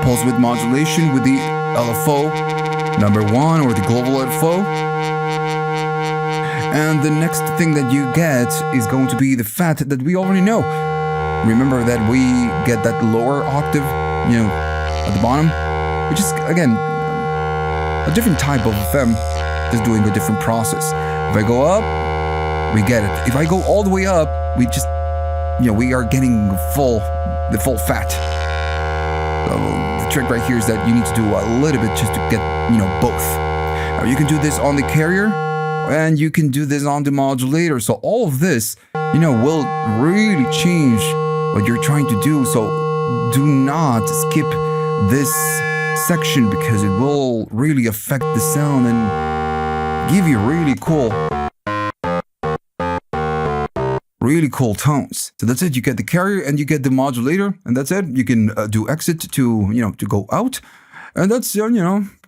pulse width modulation with the LFO number 1 or the global LFO. And the next thing that you get is going to be the fat that we already know. Remember that we get that lower octave, at the bottom, which is, again, a different type of FM, just doing a different process. If I go up, we get it. If I go all the way up, we just, we are getting the full fat. So the trick right here is that you need to do a little bit just to get, both. Now you can do this on the carrier, and you can do this on the modulator. So all of this, will really change what you're trying to do. So do not skip this section, because it will really affect the sound and give you really cool tones. So that's it. You get the carrier and you get the modulator, and that's it. You can do exit to go out, and that's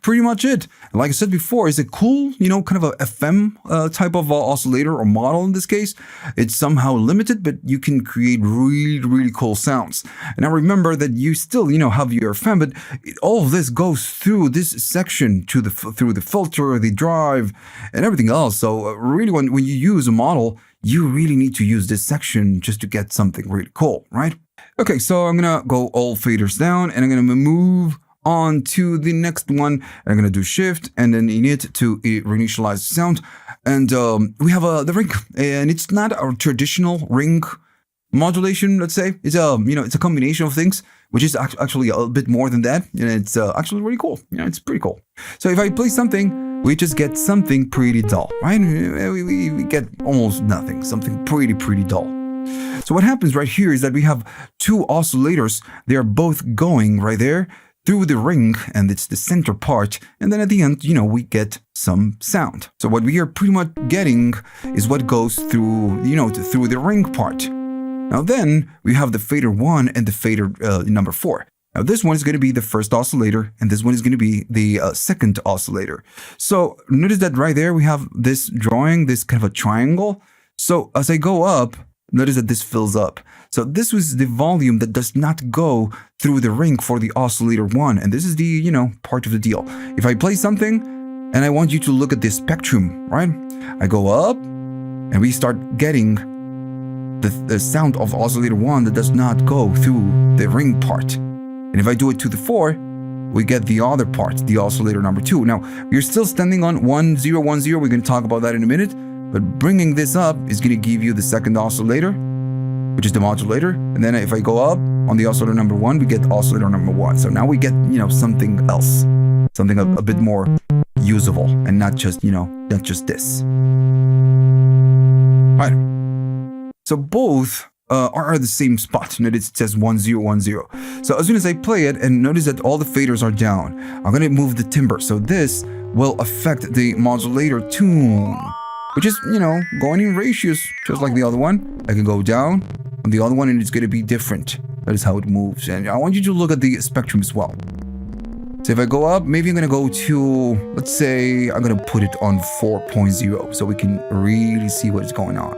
pretty much it. And like I said before, it's a cool kind of a FM type of oscillator or model. In this case, it's somehow limited, but you can create really cool sounds. And now remember that you still have your FM, but all of this goes through this section through the filter, the drive, and everything else. So really, when you use a model, you really need to use this section just to get something really cool, right? Okay, so I'm gonna go all faders down, and I'm gonna move on to the next one. I'm gonna do shift and then init to reinitialize the sound, and we have the ring, and it's not our traditional ring modulation. Let's say it's it's a combination of things, which is actually a bit more than that, and it's actually really cool. It's pretty cool. So if I play something, we just get something pretty dull, right? We get almost nothing, something pretty dull. So what happens right here is that we have two oscillators. They are both going right there through the ring, and it's the center part, and then at the end, we get some sound. So what we are pretty much getting is what goes through, through the ring part. Now then, we have the fader 1 and the fader number 4. Now this one is going to be the first oscillator, and this one is going to be the second oscillator. So notice that right there, we have this drawing, this kind of a triangle. So as I go up, notice that this fills up. So this was the volume that does not go through the ring for the oscillator 1. And this is the, part of the deal. If I play something and I want you to look at this spectrum, right? I go up and we start getting the sound of oscillator 1 that does not go through the ring part. And if I do it to the 4, we get the other part, the oscillator number 2. Now, we're still standing on 1010. We're going to talk about that in a minute. But bringing this up is going to give you the second oscillator, which is the modulator. And then if I go up on the oscillator number 1, we get oscillator number 1. So now we get, something else, something a bit more usable, and not just, not just this. All right. So both are at the same spot. Notice it says 1010. So as soon as I play it, and notice that all the faders are down, I'm going to move the timbre. So this will affect the modulator tune. which is, going in ratios, just like the other one. I can go down on the other one and it's going to be different. That is how it moves. And I want you to look at the spectrum as well. So if I go up, maybe I'm going to go to, let's say, I'm going to put it on 4.0 so we can really see what's going on.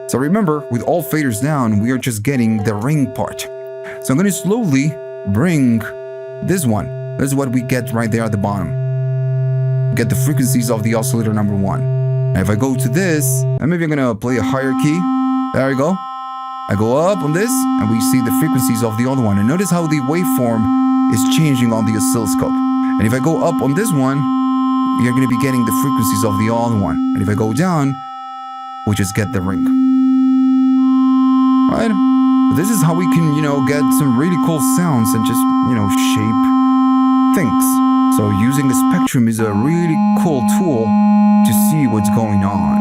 So remember, with all faders down, we are just getting the ring part. So I'm going to slowly bring this one. This is what we get right there at the bottom. We get the frequencies of the oscillator number 1. And if I go to this, and maybe I'm going to play a higher key. There we go. I go up on this, and we see the frequencies of the other one. And notice how the waveform is changing on the oscilloscope. And if I go up on this one, you're going to be getting the frequencies of the other one. And if I go down, we just get the ring. Right? This is how we can, get some really cool sounds and just, shape things. So using the spectrum is a really cool tool to see what's going on.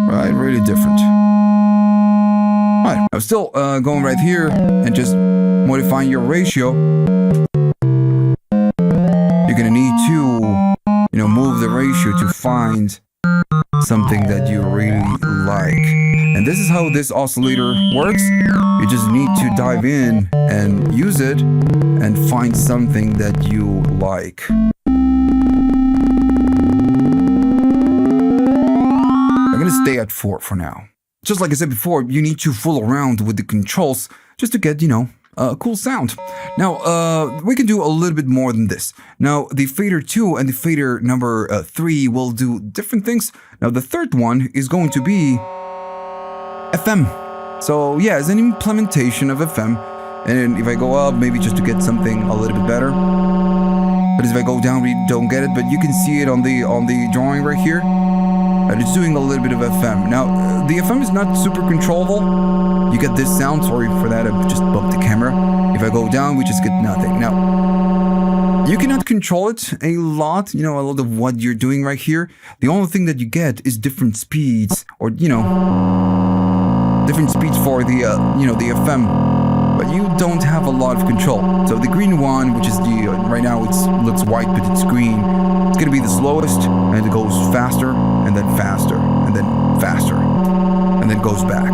Right? Really different. Right. I'm still going right here and just modifying your ratio. You're gonna need to, move the ratio to find something that you really like. And this is how this oscillator works. You just need to dive in and use it and find something that you like. I'm gonna stay at 4 for now. Just like I said before, you need to fool around with the controls just to get, a cool sound. Now, we can do a little bit more than this. Now, the fader 2 and the fader number 3 will do different things. Now, the third one is going to be FM. So, yeah, it's an implementation of FM. And if I go up, maybe just to get something a little bit better. But if I go down, we don't get it. But you can see it on the drawing right here. And it's doing a little bit of FM. Now, the FM is not super controllable. You get this sound. Sorry for that, I just bumped the camera. If I go down, we just get nothing. Now, you cannot control it a lot, a lot of what you're doing right here. The only thing that you get is different speeds or, different speeds for the, the FM. But you don't have a lot of control. So the green one, which is the, right now it looks white, but it's green. It's going to be the slowest, and it goes faster, and then faster, and then faster, and then goes back.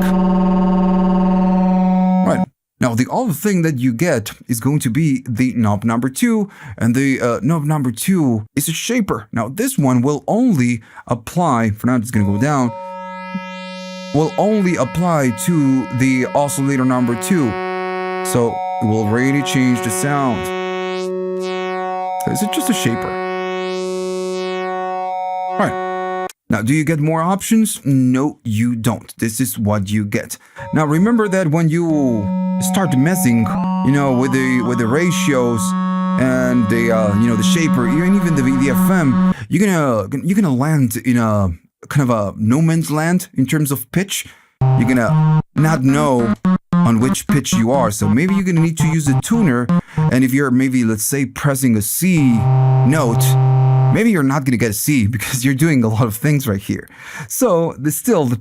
Right. Now, the other thing that you get is going to be the knob number 2, and the knob number 2 is a shaper. Now, this one will only apply, for now it's going to go down, will only apply to the oscillator number 2. So, it will really change the sound. So it's just a shaper. Right. Now, do you get more options? No, you don't. This is what you get. Now, remember that when you start messing, with the ratios and the shaper, even the FM, you're gonna land in a kind of a no man's land in terms of pitch. You're gonna not know on which pitch you are. So maybe you're gonna need to use a tuner. And if you're maybe, let's say, pressing a C note, maybe you're not going to get a C because you're doing a lot of things right here. So the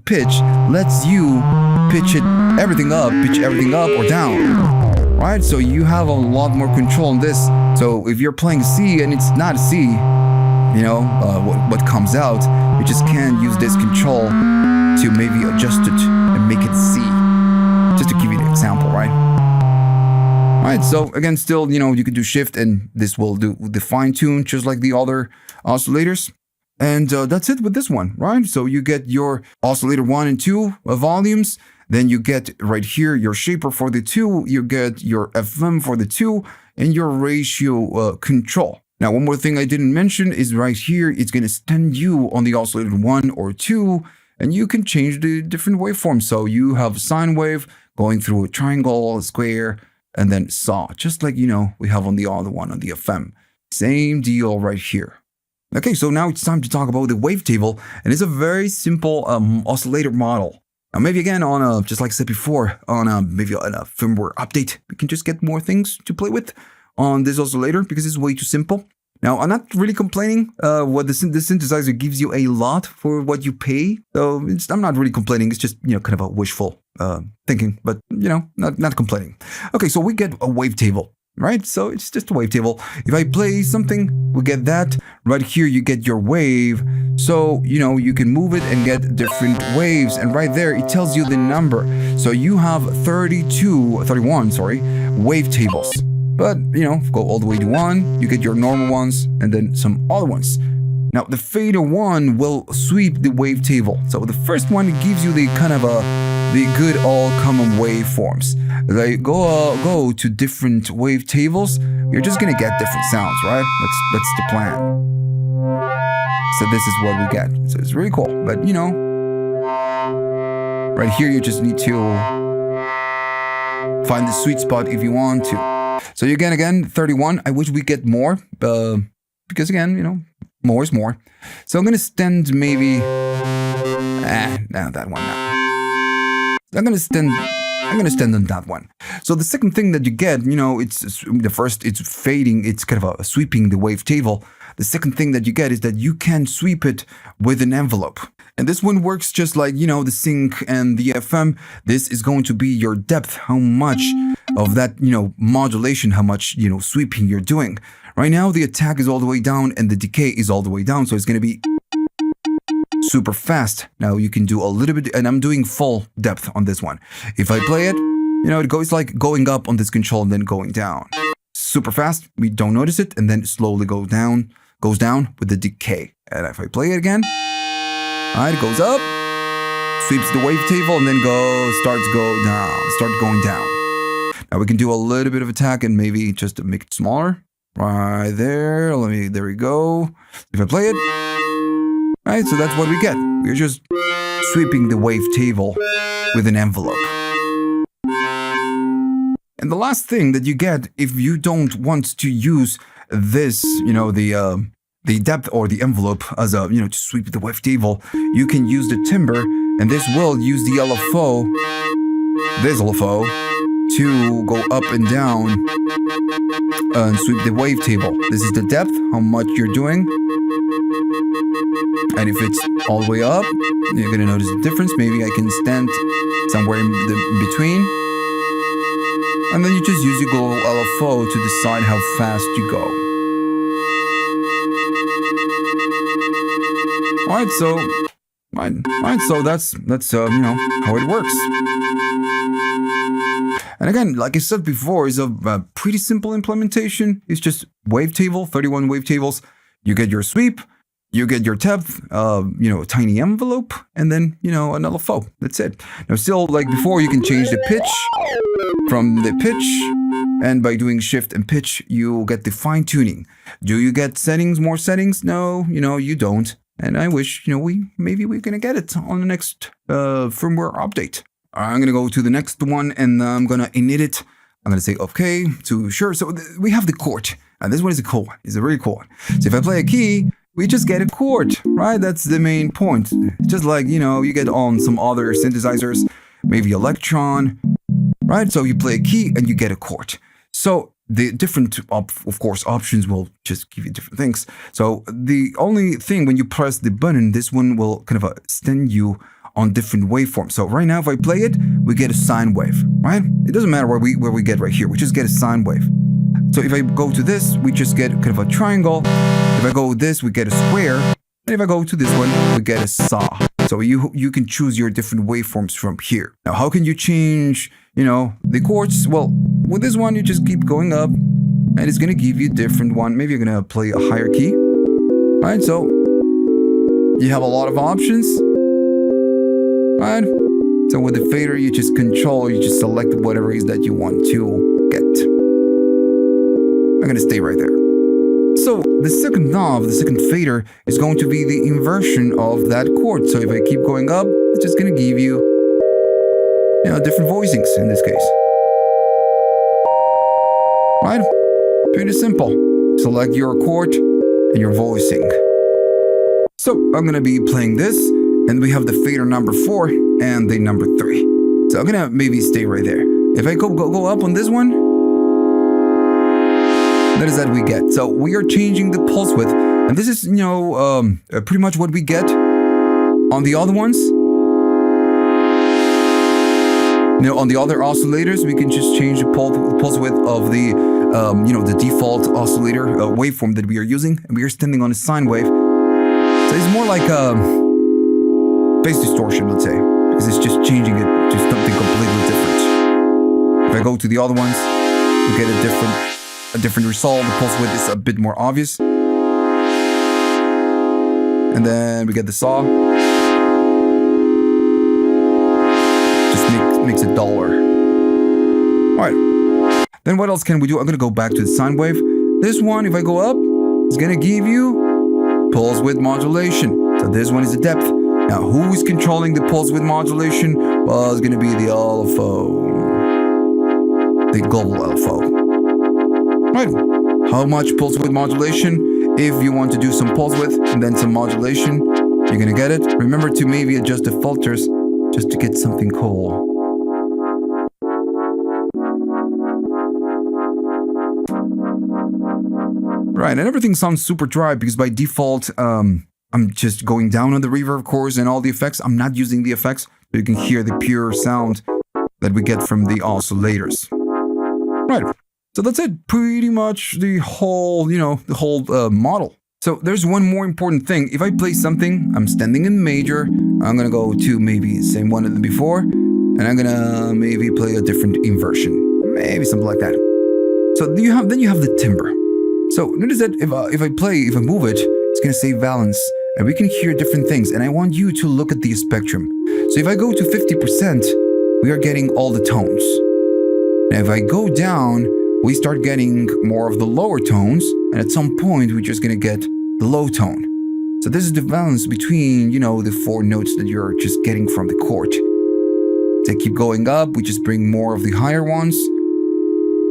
pitch lets you pitch everything up or down, right? So you have a lot more control on this. So if you're playing a C and it's not a C, what comes out, you just can't use this control to maybe adjust it and make it C. Just to give you the example, right? Right, so again, still, you can do shift and this will do the fine tune just like the other oscillators. And that's it with this one, right? So you get your oscillator 1 and 2 volumes. Then you get right here your shaper for the 2. You get your FM for the 2 and your ratio control. Now, one more thing I didn't mention is right here, it's going to stand you on the oscillator 1 or 2. And you can change the different waveforms. So you have a sine wave going through a triangle, a square, and then saw, just like, we have on the other one, on the FM. Same deal right here. Okay, so now it's time to talk about the wavetable, and it's a very simple oscillator model. Now, maybe again, on just like I said before, maybe on a firmware update, we can just get more things to play with on this oscillator because it's way too simple. Now, I'm not really complaining. What the synthesizer gives you a lot for what you pay. So I'm not really complaining. It's just, kind of a wishful thinking, but, not complaining. Okay, so we get a wavetable. right? So it's just a wavetable. If I play something, we get that. Right here, you get your wave. So, you can move it and get different waves. And right there, it tells you the number. So you have 31, wavetables. But, go all the way to 1, you get your normal ones and then some other ones. Now, the fader 1 will sweep the wavetable. So the first one gives you the kind of the good all common waveforms. As I go to different wavetables, you're just gonna get different sounds, right? That's the plan. So this is what we get. So it's really cool. But right here you just need to find the sweet spot if you want to. So you get again 31. I wish we get more, because again, more is more. So I'm gonna stand maybe that one now. I'm gonna stand on that one. So the second thing that you get, it's the first, it's fading, it's kind of a sweeping the wavetable. The second thing that you get is that you can sweep it with an envelope. And this one works just like, the sync and the FM. This is going to be your depth, how much of that, modulation, how much, sweeping you're doing. Right now, the attack is all the way down and the decay is all the way down. So it's going to be super fast. Now you can do a little bit, and I'm doing full depth on this one. If I play it, it goes like going up on this control and then going down. Super fast, we don't notice it, and then slowly goes down with the decay. And if I play it again, it goes up, sweeps the wavetable, and then starts going down. Now we can do a little bit of attack and maybe just to make it smaller. Right there, there we go. If I play it, right, so that's what we get. We're just sweeping the wavetable with an envelope. And the last thing that you get, if you don't want to use this, the depth or the envelope as a, to sweep the wavetable, you can use the timbre, and this will use the LFO, to go up and down and sweep the wavetable. This is the depth, how much you're doing. And if it's all the way up, you're going to notice the difference. Maybe I can stand somewhere in between. And then you just use your global LFO to decide how fast you go. Alright, so that's how it works. And again, like I said before, it's a pretty simple implementation. It's just wavetable, 31 wavetables. You get your sweep, you get your depth, a tiny envelope, and then, an LFO. That's it. Now, still, like before, you can change the pitch from the pitch, and by doing shift and pitch, you get the fine tuning. Do you get more settings? No, you don't. And I wish, maybe we're going to get it on the next firmware update. I'm going to go to the next one, and I'm going to init it. I'm going to say, okay, to sure. So we have the chord. And this one is a cool one. It's a really cool one. So if I play a key, we just get a chord, right? That's the main point. Just like, you get on some other synthesizers, maybe Electron, right? So you play a key and you get a chord. So the different, of course, options will just give you different things. So the only thing when you press the button, this one will kind of extend you on different waveforms. So right now, if I play it, we get a sine wave, right? It doesn't matter where we get right here. We just get a sine wave. So if I go to this, we just get kind of a triangle. If I go this, we get a square. And if I go to this one, we get a saw. So you can choose your different waveforms from here. Now, how can you change, the chords? Well, with this one, you just keep going up, and it's going to give you a different one. Maybe you're going to play a higher key. All right, so you have a lot of options. Right? So with the fader, you just select whatever it is that you want to get. I'm going to stay right there. So the second knob, the second fader, is going to be the inversion of that chord. So if I keep going up, it's just going to give you, different voicings in this case. Right? Pretty simple. Select your chord and your voicing. So I'm going to be playing this. And we have the fader number 4 and the number 3. So I'm gonna maybe stay right there. If I go up on this one, that is that we get. So we are changing the pulse width, and this is pretty much what we get on the other ones. Now, on the other oscillators, we can just change the pulse width of the, the default oscillator waveform that we are using, and we are standing on a sine wave. So it's more like a bass distortion, let's say, because it's just changing it to something completely different. If I go to the other ones, we get a different result. The pulse width is a bit more obvious. And then we get the saw. Just makes it duller. Alright. Then what else can we do? I'm going to go back to the sine wave. This one, if I go up, it's going to give you pulse width modulation. So this one is the depth. Now, who is controlling the pulse width modulation? Well, it's going to be the LFO. The global LFO. Right. How much pulse width modulation? If you want to do some pulse width and then some modulation, you're going to get it. Remember to maybe adjust the filters just to get something cool. Right, and everything sounds super dry because by default, I'm just going down on the reverb chorus and all the effects. I'm not using the effects, so you can hear the pure sound that we get from the oscillators. Right, so that's it. Pretty much the whole, model. So there's one more important thing. If I play something, I'm standing in major. I'm gonna go to maybe the same one as before, and I'm gonna maybe play a different inversion, maybe something like that. So then you have the timbre. So notice that if I move it, it's gonna say balance, and we can hear different things. And I want you to look at the spectrum. So if I go to 50%, we are getting all the tones. And if I go down, we start getting more of the lower tones, and at some point, we're just gonna get the low tone. So this is the balance between, the four notes that you're just getting from the chord. They keep going up, we just bring more of the higher ones,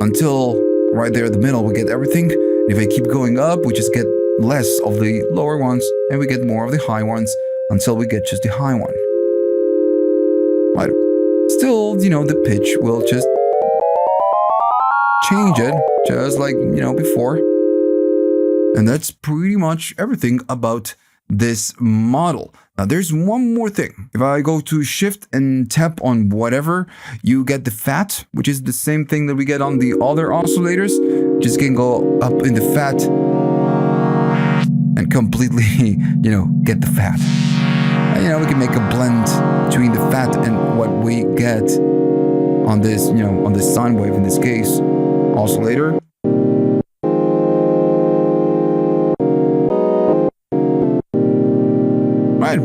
until right there in the middle, we get everything. And if I keep going up, we just get less of the lower ones, and we get more of the high ones, until we get just the high one. Right. Still, the pitch will just change it, just like, before. And that's pretty much everything about this model. Now, there's one more thing. If I go to shift and tap on whatever, you get the fat, which is the same thing that we get on the other oscillators. Just can go up in the fat and completely, get the fat. And, we can make a blend between the fat and what we get on this, on this sine wave in this case. Oscillator. Right.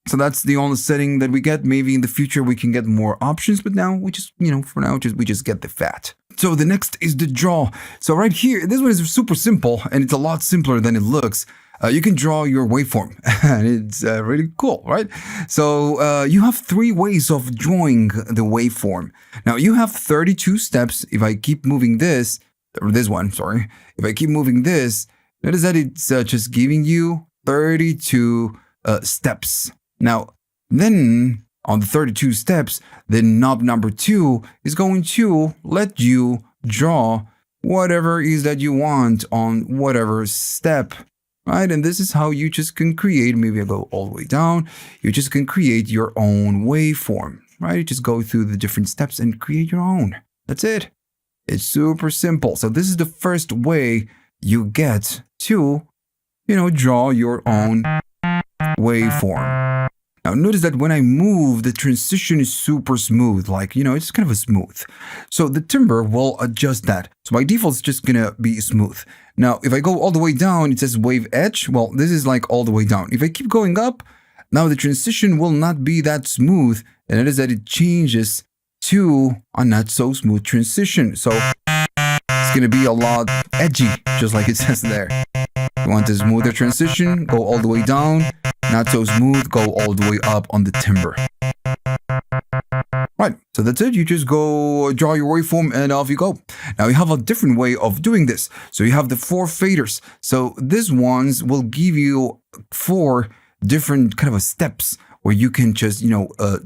So that's the only setting that we get. Maybe in the future we can get more options, but now we just, for now, we just get the fat. So the next is the draw. So right here, this one is super simple, and it's a lot simpler than it looks. You can draw your waveform, and it's really cool, right? So you have 3 ways of drawing the waveform. Now, you have 32 steps. If I keep moving this, or this one, sorry. If I keep moving this, notice that it's just giving you 32 steps. Now, then on the 32 steps, the knob number 2 is going to let you draw whatever it is that you want on whatever step. Right, and this is how you just can create, maybe I go all the way down, you just can create your own waveform, right? You just go through the different steps and create your own. That's it. It's super simple. So this is the first way you get to, draw your own waveform. Now notice that when I move, the transition is super smooth, like, it's kind of a smooth. So the timbre will adjust that. So by default, it's just gonna be smooth. Now, if I go all the way down, it says wave edge. Well, this is like all the way down. If I keep going up, now the transition will not be that smooth. And it is that it changes to a not so smooth transition. So it's gonna be a lot edgy, just like it says there. You want a smoother transition, go all the way down. Not so smooth, go all the way up on the timbre. Right, so that's it. You just go draw your waveform and off you go. Now you have a different way of doing this. So you have the 4 faders. So these ones will give you 4 different kind of steps where you can just,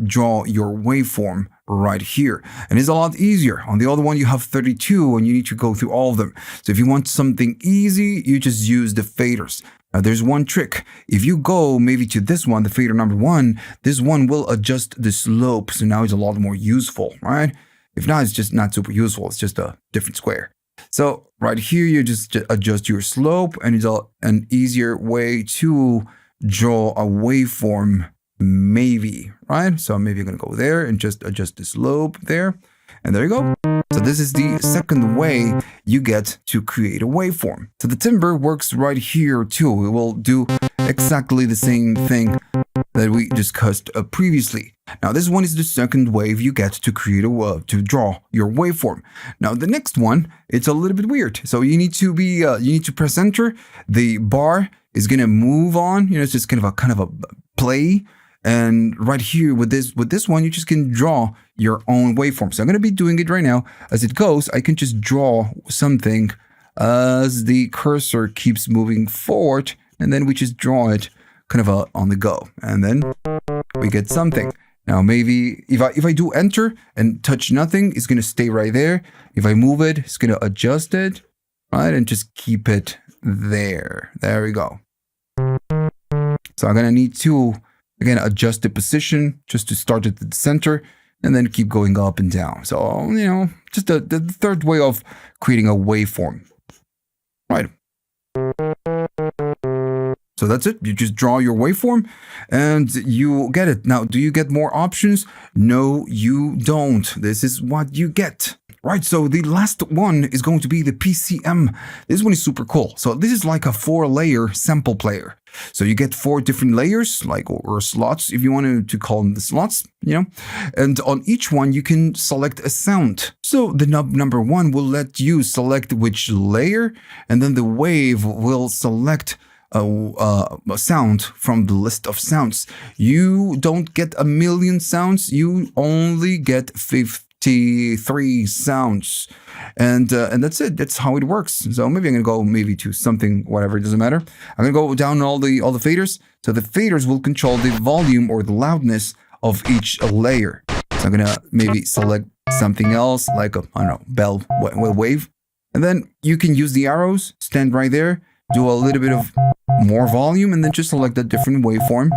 draw your waveform right here. And it's a lot easier. On the other one, you have 32 and you need to go through all of them. So if you want something easy, you just use the faders. Now there's one trick. If you go maybe to this one, the fader number 1, this one will adjust the slope. So now it's a lot more useful, right? If not, it's just not super useful. It's just a different square. So right here, you just adjust your slope, and it's an easier way to draw a waveform, maybe, right? So maybe you're going to go there and just adjust the slope there. And there you go. So this is the second way you get to create a waveform. So the timbre works right here too. It will do exactly the same thing that we discussed previously. Now this one is the second way you get to create to draw your waveform. Now the next one, it's a little bit weird. So you need to press enter. The bar is gonna move on. It's just kind of a play. And right here with this one, you just can draw your own waveform. So I'm going to be doing it right now. As it goes, I can just draw something as the cursor keeps moving forward, and then we just draw it kind of on the go. And then we get something. Now maybe if I do enter and touch nothing, it's going to stay right there. If I move it, it's going to adjust it, right? And just keep it there. There we go. So I'm going to need to, again, adjust the position just to start at the center and then keep going up and down. So, just the third way of creating a waveform. Right. So that's it. You just draw your waveform and you get it. Now, do you get more options? No, you don't. This is what you get. Right, so the last one is going to be the PCM. This one is super cool. So this is like a 4-layer sample player. So you get 4 different layers, or slots, if you wanted to call them the slots, And on each one, you can select a sound. So the knob number 1 will let you select which layer, and then the wave will select a sound from the list of sounds. You don't get a million sounds. You only get 53 sounds, and that's it. That's how it works. So maybe I'm gonna go to something, whatever, it doesn't matter. I'm gonna go down all the faders. So the faders will control the volume or the loudness of each layer. So I'm gonna maybe select something else, like a, I don't know, bell wave, and then you can use the arrows, stand right there, do a little bit of more volume, and then just select a different waveform.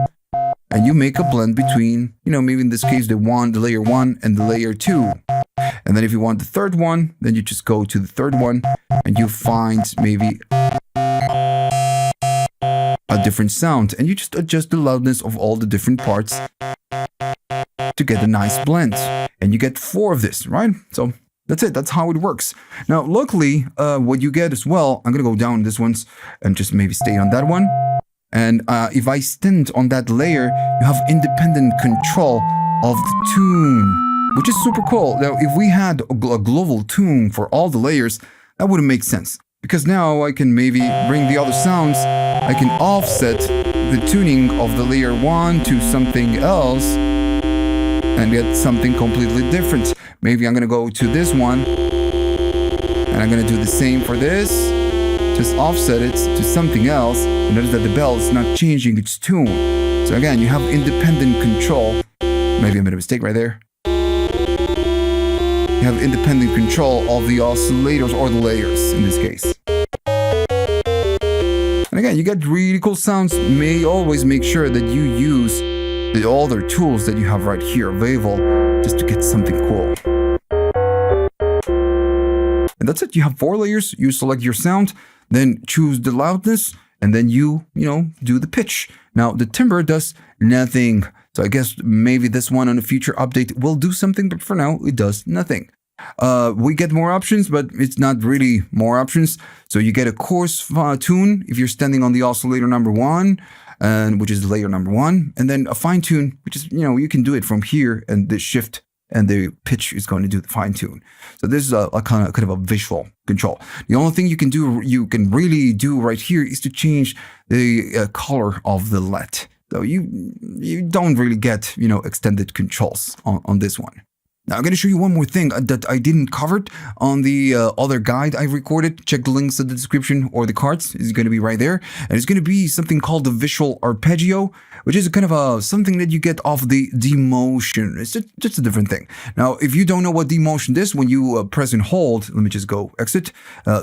And you make a blend between, maybe in this case, the layer 1 and the layer 2. And then if you want the third one, then you just go to the third one and you find maybe a different sound. And you just adjust the loudness of all the different parts to get a nice blend. And you get 4 of this, right? So that's it. That's how it works. Now, luckily, what you get as well, I'm going to go down this ones and just maybe stay on that one. And if I stand on that layer, you have independent control of the tune, which is super cool. Now, if we had a global tune for all the layers, that wouldn't make sense. Because now I can maybe bring the other sounds. I can offset the tuning of the layer 1 to something else and get something completely different. Maybe I'm going to go to this one and I'm going to do the same for this. Just offset it to something else, and notice that the bell is not changing its tune. So again, you have independent control. Maybe I made a mistake right there. You have independent control of the oscillators or the layers in this case. And again, you get really cool sounds. Always make sure that you use the other tools that you have right here available just to get something cool. And that's it. You have 4 layers. You select your sound, then choose the loudness, and then you do the pitch. Now, the timbre does nothing. So I guess maybe this one on a future update will do something, but for now, it does nothing. We get more options, but it's not really more options. So you get a coarse tune if you're standing on the oscillator number 1, which is layer number 1, and then a fine tune, which is, you can do it from here, and the shift and the pitch is going to do the fine tune. So this is a kind of a visual control. The only thing you can really do right here is to change the color of the LED. So you don't really get, extended controls on this one. Now I'm going to show you one more thing that I didn't cover on the other guide I recorded. Check the links in the description or the cards. It's going to be right there. And it's going to be something called the visual arpeggio, which is kind of something that you get off the demotion. It's just a different thing. Now, if you don't know what demotion is, when you press and hold, let me just go exit,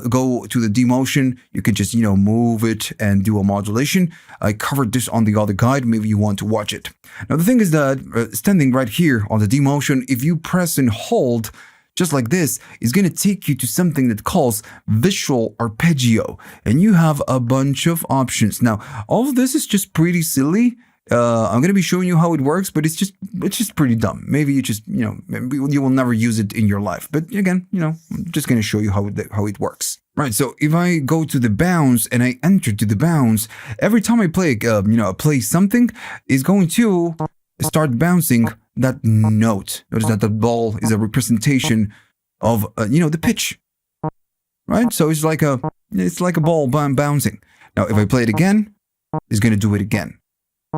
go to the demotion. You can just, move it and do a modulation. I covered this on the other guide. Maybe you want to watch it. Now, the thing is that standing right here on the demotion, if you press and hold just like this, is going to take you to something that calls visual arpeggio, and you have a bunch of options. Now, all of this is just pretty silly. I'm going to be showing you how it works, but it's just pretty dumb. Maybe you just, maybe you will never use it in your life. But again, I'm just going to show you how it works. Right, so if I go to the bounce and I enter to the bounce, every time I play, play something, is going to start bouncing that note. Notice that the ball is a representation of, the pitch. Right, so it's like a ball bouncing. Now, if I play it again, it's going to do it again.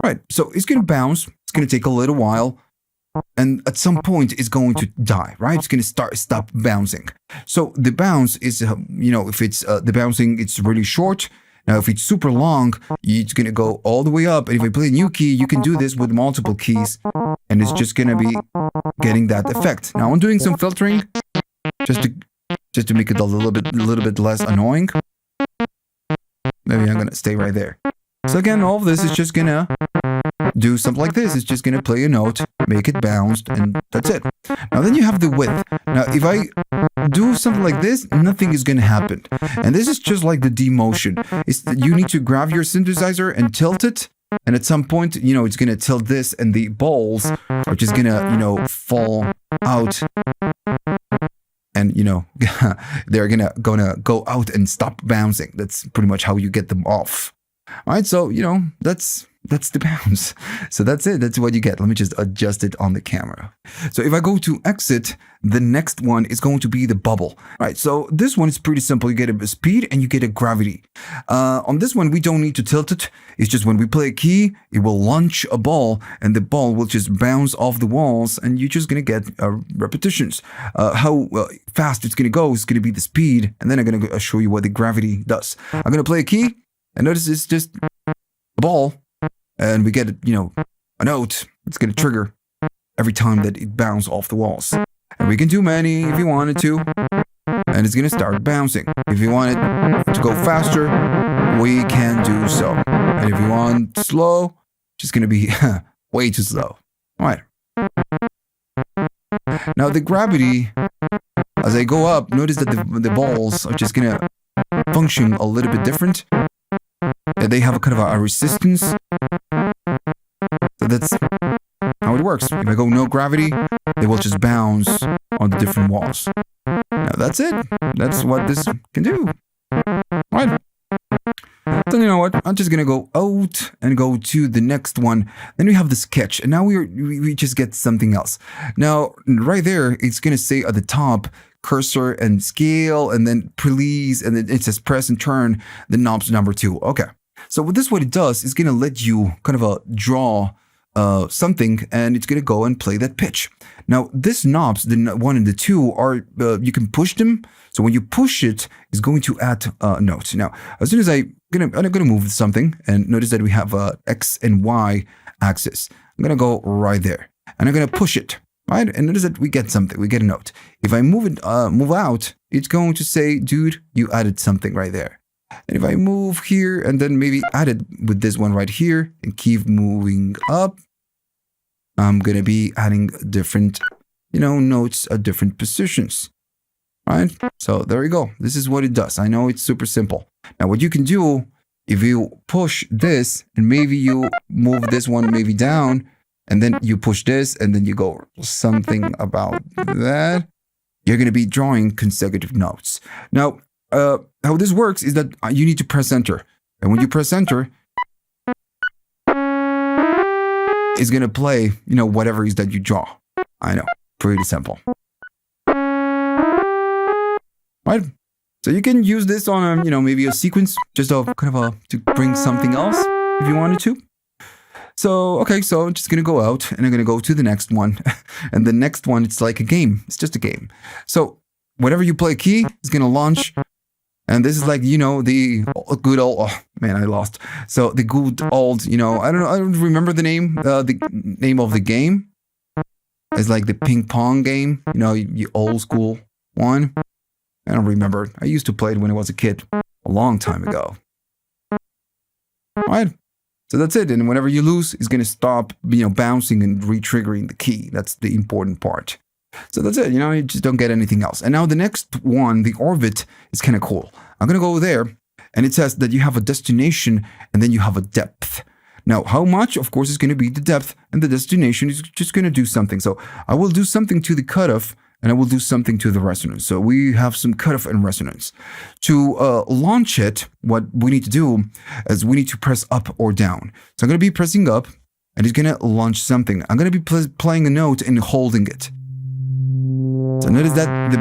Right, so it's going to bounce. It's going to take a little while. And at some point, it's going to die, right? It's going to stop bouncing. So the bounce is, if it's the bouncing, it's really short. Now, if it's super long, it's going to go all the way up. And if I play a new key, you can do this with multiple keys. And it's just going to be getting that effect. Now, I'm doing some filtering just to make it a little bit less annoying. Maybe I'm going to stay right there. So again, all of this is just going to do something like this. It's just going to play a note, make it bounce, and that's it. Now then you have the width. Now if I do something like this, nothing is going to happen. And this is just like the demotion. You need to grab your synthesizer and tilt it. And at some point, it's going to tilt this, and the balls are just going to, fall out. And, they're going to go out and stop bouncing. That's pretty much how you get them off. All right, so, that's the bounce. So that's it. That's what you get. Let me just adjust it on the camera. So if I go to exit, the next one is going to be the bubble. All right, so this one is pretty simple. You get a speed and you get a gravity. On this one, we don't need to tilt it. It's just when we play a key, it will launch a ball, and the ball will just bounce off the walls, and you're just going to get repetitions. How fast it's going to go is going to be the speed, and then I'm going to show you what the gravity does. I'm going to play a key. And notice it's just a ball, and we get, a note. It's going to trigger every time that it bounces off the walls. And we can do many if you wanted to, and it's going to start bouncing. If you want it to go faster, we can do so. And if you want slow, it's just going to be way too slow. All right. Now the gravity, as I go up, notice that the balls are just going to function a little bit different. They have a kind of a resistance. So that's how it works. If I go no gravity, they will just bounce on the different walls. Now that's it. That's what this can do. Right. So you know what? I'm just gonna go out and go to the next one. Then we have the sketch, and now we just get something else. Now right there, it's gonna say at the top, cursor and scale, and then please, and then it says press and turn the knobs number 2. Okay. So with this, what it does is going to let you kind of draw something, and it's going to go and play that pitch. Now, these knobs, the 1 and the 2, are you can push them. So when you push it, it's going to add notes. Now, as soon as I'm gonna move something, and notice that we have a X and Y axis. I'm gonna go right there, and I'm gonna push it. Right, and notice that we get something. We get a note. If I move out, it's going to say, "Dude, you added something right there." And if I move here and then maybe add it with this one right here and keep moving up, I'm going to be adding different, notes at different positions. Right? So there you go. This is what it does. I know it's super simple. Now, what you can do, if you push this and maybe you move this one maybe down, and then you push this and then you go something about that, you're going to be drawing consecutive notes. Now, how this works is that you need to press enter. And when you press enter, it's going to play, whatever it is that you draw. I know, pretty simple. Right? So you can use this on, maybe a sequence, just to bring something else if you wanted to. So, okay, so I'm just going to go out and I'm going to go to the next one. And the next one, it's like a game. It's just a game. So whenever you play a key, it's going to launch. And this is like, you know, the good old, oh man, I lost. So the good old, you know, I don't remember the name of the game. It's like the ping pong game, you know, the old school one. I don't remember. I used to play it when I was a kid a long time ago. All right. So that's it. And whenever you lose, it's going to stop, you know, bouncing and re-triggering the key. That's the important part. So that's it. You know, you just don't get anything else. And now the next one, the orbit, is kind of cool. I'm going to go there. And it says that you have a destination and then you have a depth. Now, how much? Of course, is going to be the depth, and the destination is just going to do something. So I will do something to the cutoff, and I will do something to the resonance. So we have some cutoff and resonance. To launch it, what we need to do is we need to press up or down. So I'm going to be pressing up, and it's going to launch something. I'm going to be playing a note and holding it. So notice that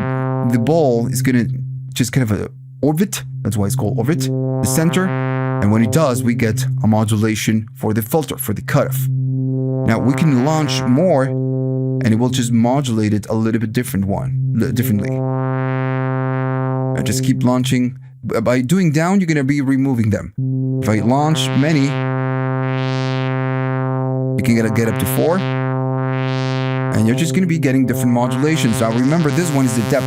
the ball is going to just kind of orbit. That's why it's called orbit. The center. And when it does, we get a modulation for the filter, for the cutoff. Now we can launch more, and it will just modulate it a little bit differently. Now just keep launching. By doing down, you're going to be removing them. If I launch many, you can get up to 4. And you're just going to be getting different modulations. Now remember, this one is the depth.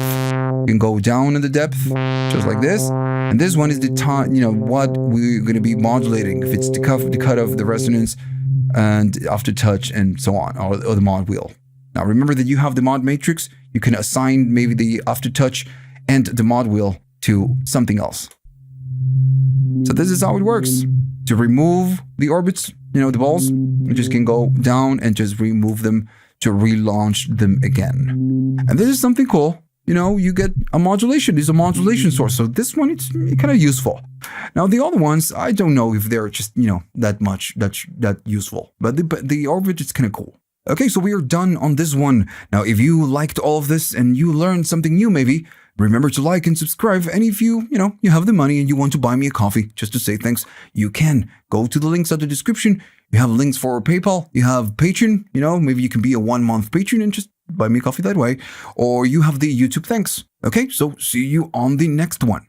You can go down in the depth, just like this. And this one is the time, you know, what we're going to be modulating. If it's the cutoff, the resonance, and aftertouch, and so on, or the mod wheel. Now remember that you have the mod matrix. You can assign maybe the aftertouch and the mod wheel to something else. So this is how it works. To remove the orbits, you know, the balls, you just can go down and just remove them to relaunch them again. And this is something cool. You know, you get a modulation. It's a modulation source. So this one, it's kind of useful. Now, the other ones, I don't know if they're just, you know, that useful. But the orbit is kind of cool. Okay, so we are done on this one. Now, if you liked all of this and you learned something new, maybe, remember to like and subscribe. And if you have the money and you want to buy me a coffee just to say thanks, you can go to the links at the description. You have links for PayPal. You have Patreon. You know, maybe you can be a 1-month patron and just buy me a coffee that way. Or you have the YouTube thanks. Okay, so see you on the next one.